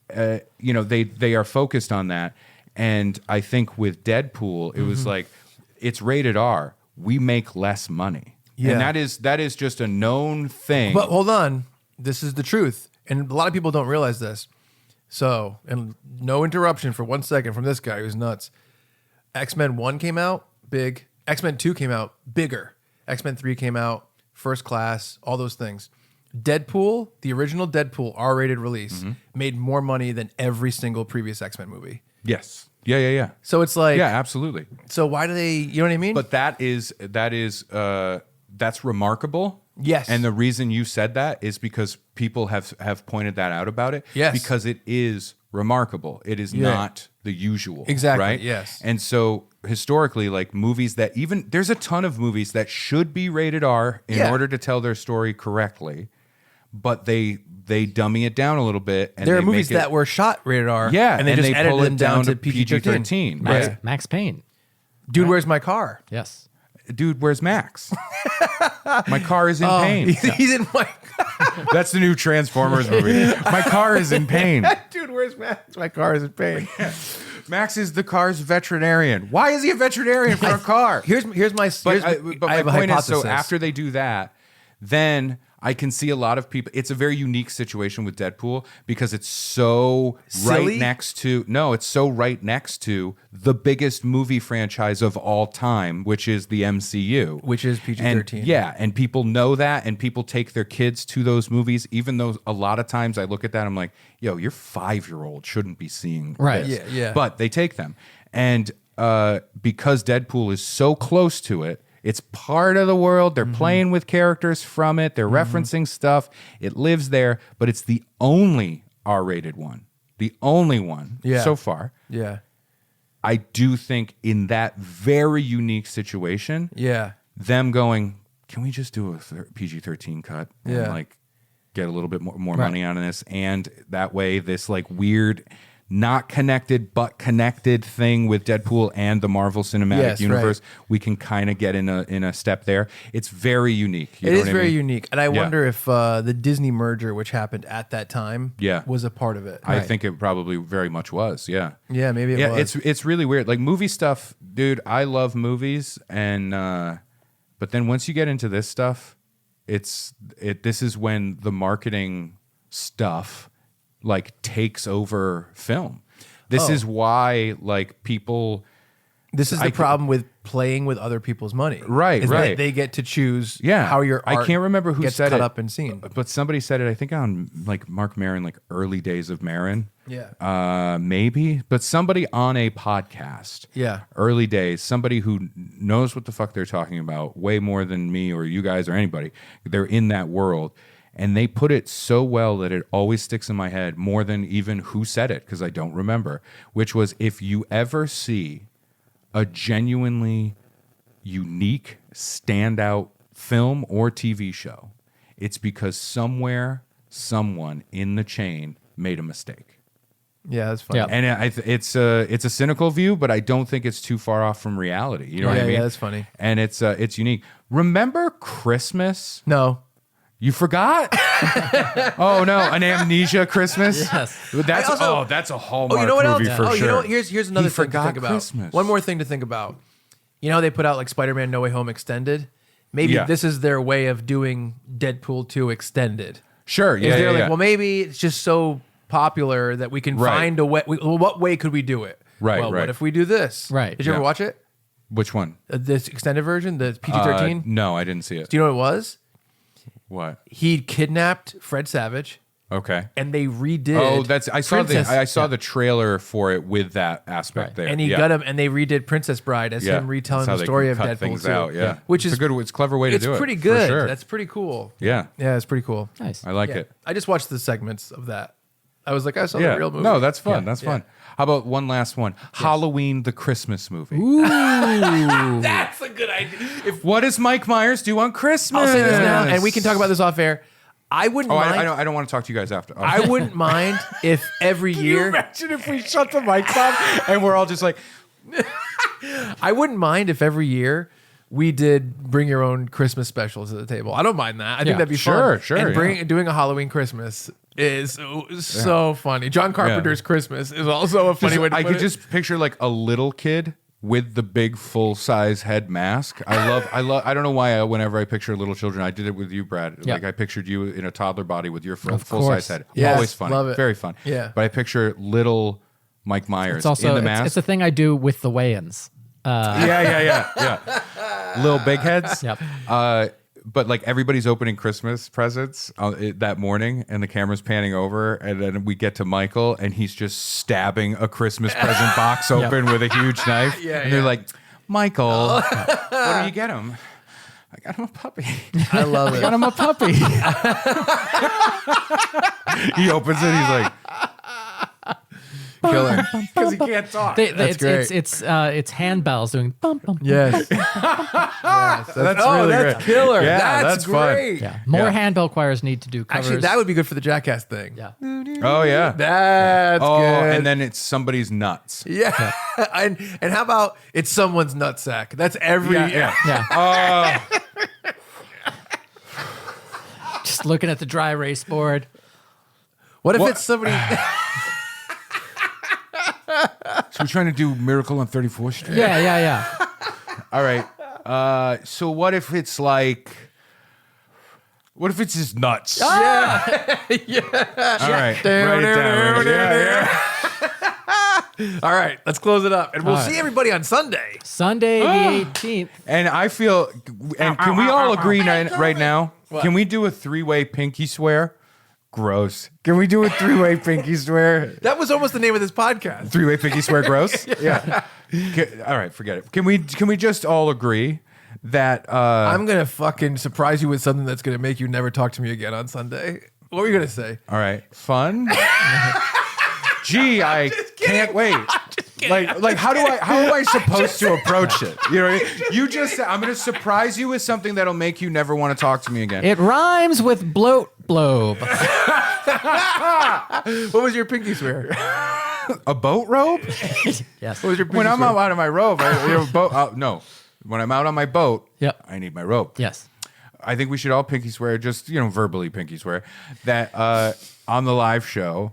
They are focused on that. And I think with Deadpool, it was like, it's rated R. We make less money. Yeah. And that is just a known thing. But hold on. This is the truth. And a lot of people don't realize this. So, and no interruption for 1 second from this guy who's nuts. X-Men 1 came out, big. X-Men 2 came out, bigger. X-Men 3 came out, first class, all those things. Deadpool, the original Deadpool R-rated release, made more money than every single previous X-Men movie. Yes. Yeah. So it's like, Yeah, absolutely. so why do they, you know what I mean? But that's remarkable. Yes. And the reason you said that is because people have pointed that out about it. Yes. Because it is remarkable. It is not the usual. Exactly, Right. yes. And so historically, like movies that there's a ton of movies that should be rated R in order to tell their story correctly, but they dummy it down a little bit. And there are they movies make it, that were shot rated R. Yeah, And they just edited pull them it down to PG-13. PG-13. Max, Right. Max Payne. Dude, where's my car? Yes. Dude, where's Max? My car is in pain. He's in my That's the new Transformers movie. My car is in pain. Dude, where's Max? My car is in pain. Max is the car's veterinarian. Why is he a veterinarian for a car? Here's my But I my have a point is, hypothesis. so after they do that, then I can see a lot of people. It's a very unique situation with Deadpool because it's so Silly? right next to the biggest movie franchise of all time, which is the MCU, Which is PG-13. And, yeah, and people know that, and people take their kids to those movies. Even though a lot of times I look at that, I'm like, "Yo, your 5-year-old shouldn't be seeing Right. this." Yeah. But they take them, and because Deadpool is so close to it. It's part of the world. They're playing with characters from it. They're referencing stuff. It lives there, but it's the only R-rated one. The only one so far. Yeah. I do think in that very unique situation, Yeah. them going, can we just do a PG-13 cut and Yeah. like get a little bit more money out of this? And that way, this like weird, not connected but connected thing with Deadpool and the Marvel Cinematic Universe, we can kind of get in a step there. It's very unique. You It know is what I very mean? unique. And I wonder if the Disney merger, which happened at that time, was a part of it. I think it probably very much was. Yeah. Yeah, maybe it was. It's really weird. Like movie stuff, dude. I love movies, and but then once you get into this stuff, this is when the marketing stuff like takes over film. This is why like people. This is the problem with playing with other people's money. Right, is that right. They get to choose Yeah, how your art I can't remember who gets said cut it, up and seen. but somebody said it. I think on like Mark Maron, like early days of Maron. Yeah. Maybe, but somebody on a podcast. Yeah. Early days, somebody who knows what the fuck they're talking about way more than me or you guys or anybody. They're in that world. And they put it so well that it always sticks in my head more than even who said it, because I don't remember, which was if you ever see a genuinely unique, standout film or TV show, it's because somewhere, someone in the chain made a mistake. Yeah, that's funny. Yeah. And it's a cynical view, but I don't think it's too far off from reality. You know what I mean? Yeah, that's funny. And it's unique. Remember Christmas? No. You forgot? Oh no, an amnesia Christmas. Yes. That's I also- that's a Hallmark you know what else? movie for oh, sure. you know what? Here's another He thing to forgot think about. Christmas. One more thing to think about. You know how they put out like Spider-Man No Way Home Extended? Maybe Yeah. this is their way of doing Deadpool 2 Extended. Sure, yeah, Is they're yeah, like, well, maybe it's just so popular that we can Right. find a way. Well, what way could we do it? Right, Well, right. what if we do this? Right. Did you ever Yeah. watch it? Which one? This extended version, the PG-13? No, I didn't see it. Do you know what it was? What? He kidnapped Fred Savage, Okay. and they redid. Oh, that's I saw Princess- I saw the trailer for it with that aspect Right. there. And he yeah. got him, and they redid Princess Bride as Yeah. him retelling That's how the they story can of cut Deadpool things 2. out, yeah. Which it's is it's a clever way to it's do it. pretty for good. sure. That's pretty cool. Yeah. Yeah, it's pretty cool. Nice. I like Yeah. it. I just watched the segments of that. I was like, I saw Yeah. the real movie. No, that's fun. Yeah. That's Yeah. fun. How about one last one? Halloween the Christmas movie. That's a good idea. If What does Mike Myers do on Christmas? I'll say this now, and we can talk about this off air. I wouldn't Oh, mind. I don't want to talk to you guys after. I wouldn't mind if every year. Imagine if we shut the mics off and we're all just like, I wouldn't mind if every year we did bring your own Christmas specials to the table. I don't mind that. I think Yeah. that'd be Sure, fun. sure, And doing a Halloween Christmas is so funny. John Carpenter's Christmas is also a funny way to I put could it. just picture like a little kid with the big full size head mask. I don't know why whenever I picture little children, I did it with you, Brad. Yeah. Like I pictured you in a toddler body with your full Of size course. head. Yes, Always fun. love it. Very fun. Yeah. But I picture little Mike Myers It's also in the mask. it's a thing I do with the weigh-ins. Yeah. Little big heads. Yep. But like everybody's opening Christmas presents that morning, and the camera's panning over, and then we get to Michael, and he's just stabbing a Christmas present box open with a huge knife. Yeah, and they're yeah. like, Michael, what did you get him? I got him a puppy. I love it. Got him a puppy. He opens it. He's like, Killer. because he can't talk. It's great. it's handbells doing bum bum. Yes. That's Oh, really that's great. killer. Yeah, that's fun. great. Yeah. More Yeah. handbell choirs need to do covers. Actually, that would be good for the Jackass thing. yeah. Oh yeah. That's Oh, good. and then it's somebody's nuts. yeah. and how about it's someone's nutsack? That's every Yeah. Yeah. Just looking at the dry erase board. What if What? it's somebody? So we're trying to do Miracle on 34th Street. Yeah. All right. So what if it's like, what if it's his nuts? yeah. All right. Write it down. Yeah. All right, let's close it up, and we'll All right. see everybody on Sunday. Sunday the 18th. And I feel, and can we all agree right now? Can we do a 3-way pinky swear? Gross. Can we do a 3-way pinky swear? That was almost the name of this podcast. 3-way pinky swear gross? Yeah. All right, forget it. Can we just all agree that I'm gonna fucking surprise you with something that's gonna make you never talk to me again on Sunday. What were you gonna say? all right, fun? Gee, I can't wait. Like how am I supposed to approach it? You know what I mean? You just said I'm going to surprise you with something that'll make you never want to talk to me again. It rhymes with bloat blobe. What was your pinky swear? A boat robe? Yes. What was your pinky When I'm swear? out of my robe, I have a boat. No, when I'm out on my boat, Yep. I need my robe. Yes. I think we should all pinky swear, just verbally pinky swear that on the live show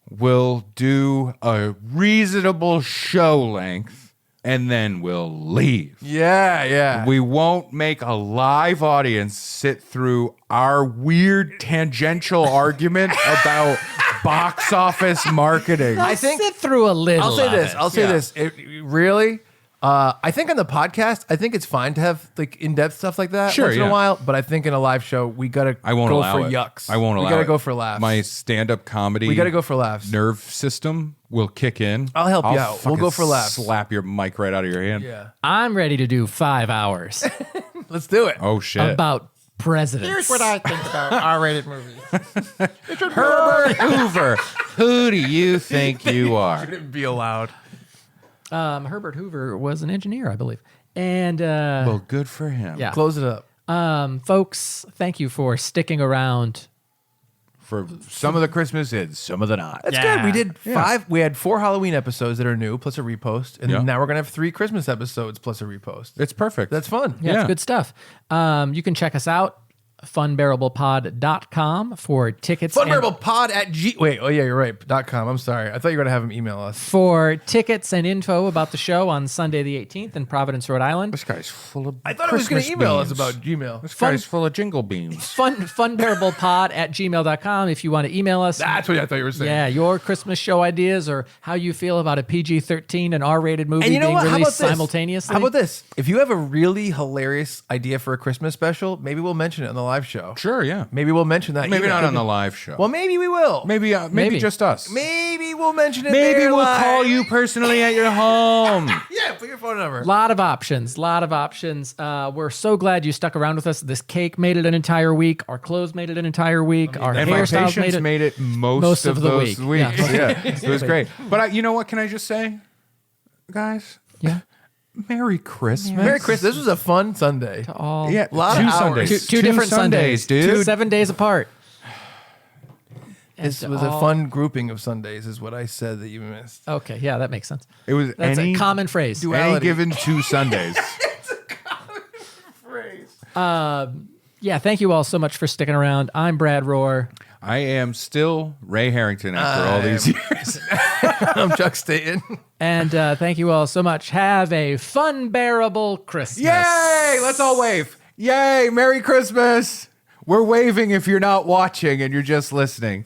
we'll do a reasonable show length and then we'll leave. Yeah. We won't make a live audience sit through our weird tangential argument about box office marketing. I think sit through a little. I'll say of this. it. I'll say Yeah. this. Really, I think on the podcast, I think it's fine to have like in-depth stuff like that Sure, once in a yeah. while. But I think in a live show, we gotta I won't go allow for it. yucks. I won't allow We gotta it. go for laughs. My stand-up comedy. We gotta go for laughs. Nerve system will kick in. I'll help you out. We'll fucking go for laughs. Slap your mic right out of your hand. Yeah, I'm ready to do 5 hours let's do it. Oh shit. about presidents. Here's what I think about R-rated movies. Herbert Hoover. Who do you think you are? Shouldn't be allowed. Herbert Hoover was an engineer, I believe. And Well, good for him. yeah. Close it up. Folks, thank you for sticking around. For some of the Christmas is, some of the not. That's good. We did 5. We had 4 Halloween episodes that are new, plus a repost, and now we're gonna have 3 Christmas episodes plus a repost. It's perfect. That's fun. Yeah, it's good stuff. You can check us out, funbearablepod.com for tickets. Funbearablepod at G. Wait, oh yeah, you're right. .com. I'm sorry. I thought you were gonna have him email us. For tickets and info about the show on Sunday the 18th in Providence, Rhode Island. This guy's full of I thought he was gonna Christmas email us beans. about Gmail. This guy's full of jingle beans. Funbearablepod at gmail.com if you want to email us. That's what I thought you were saying. Yeah, your Christmas show ideas or how you feel about a PG-13 and R-rated movie And you know being what? How about released this? simultaneously. How about this? If you have a really hilarious idea for a Christmas special, maybe we'll mention it on the live show. Sure, yeah. Maybe we'll mention that. Maybe email. not on the live show. Well, maybe we will. maybe Maybe. just us. Maybe we'll mention it. Maybe there we'll live. call you personally at your home. Yeah, put your phone number. Lot of options. We're so glad you stuck around with us. This cake made it an entire week. Our clothes made it an entire week. Our And my hairstyles patients made it. most of the those week. weeks. Yeah. Yeah, it was great. But you know what? Can I just say, guys? Yeah. Merry Christmas. Merry Christmas. This was a fun Sunday. All Yeah, Lot of two hours. Sundays. two different Sundays, dude. 7 days apart. This And was a all- fun grouping of Sundays, is what I said that you missed. Okay, yeah, that makes sense. It was That's any a common phrase. Do- any duality. given 2 Sundays. Yeah, thank you all so much for sticking around. I'm Brad Rohr. I am still Ray Harrington after all these years. I'm Chuck Staten. And thank you all so much. Have a fun-bearable Christmas. Yay! Let's all wave. Yay! Merry Christmas. We're waving if you're not watching and you're just listening.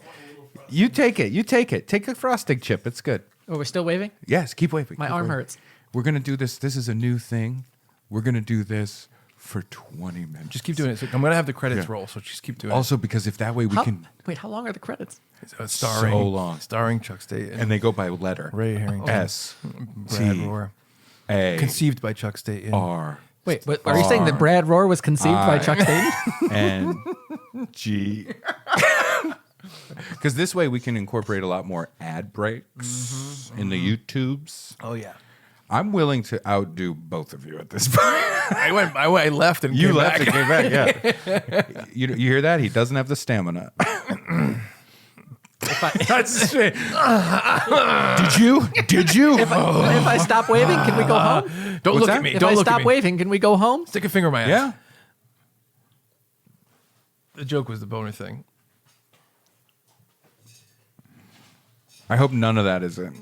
You take it. You take it. Take a frosting chip. It's good. Oh, we're still waving? Yes, keep waving. My keep arm waving. hurts. We're going to do this. This is a new thing. We're going to do this for 20 minutes. Just keep doing it. So I'm going to have the credits Yeah. roll, so just keep doing Also, because if that way we can. Wait, how long are the credits? it. Starring, so long. Starring Chuck Staten. And they go by letter. Ray Harrington. S. Brad T. Rohr. A. Conceived by Chuck Staten. R. Wait, but are you saying that Brad Rohr was conceived by Chuck Staten? N. G. Because this way we can incorporate a lot more ad breaks in the YouTubes. Oh, yeah. I'm willing to outdo both of you at this point. I left and You came left back. and came back, yeah. You hear that? He doesn't have the stamina. That's straight. Did you? If I stop waving, can we go home? Don't What's look that? at me. If Don't I look stop at me. waving, can we go home? Stick a finger in my ass. Yeah. The joke was the boner thing. I hope none of that is in.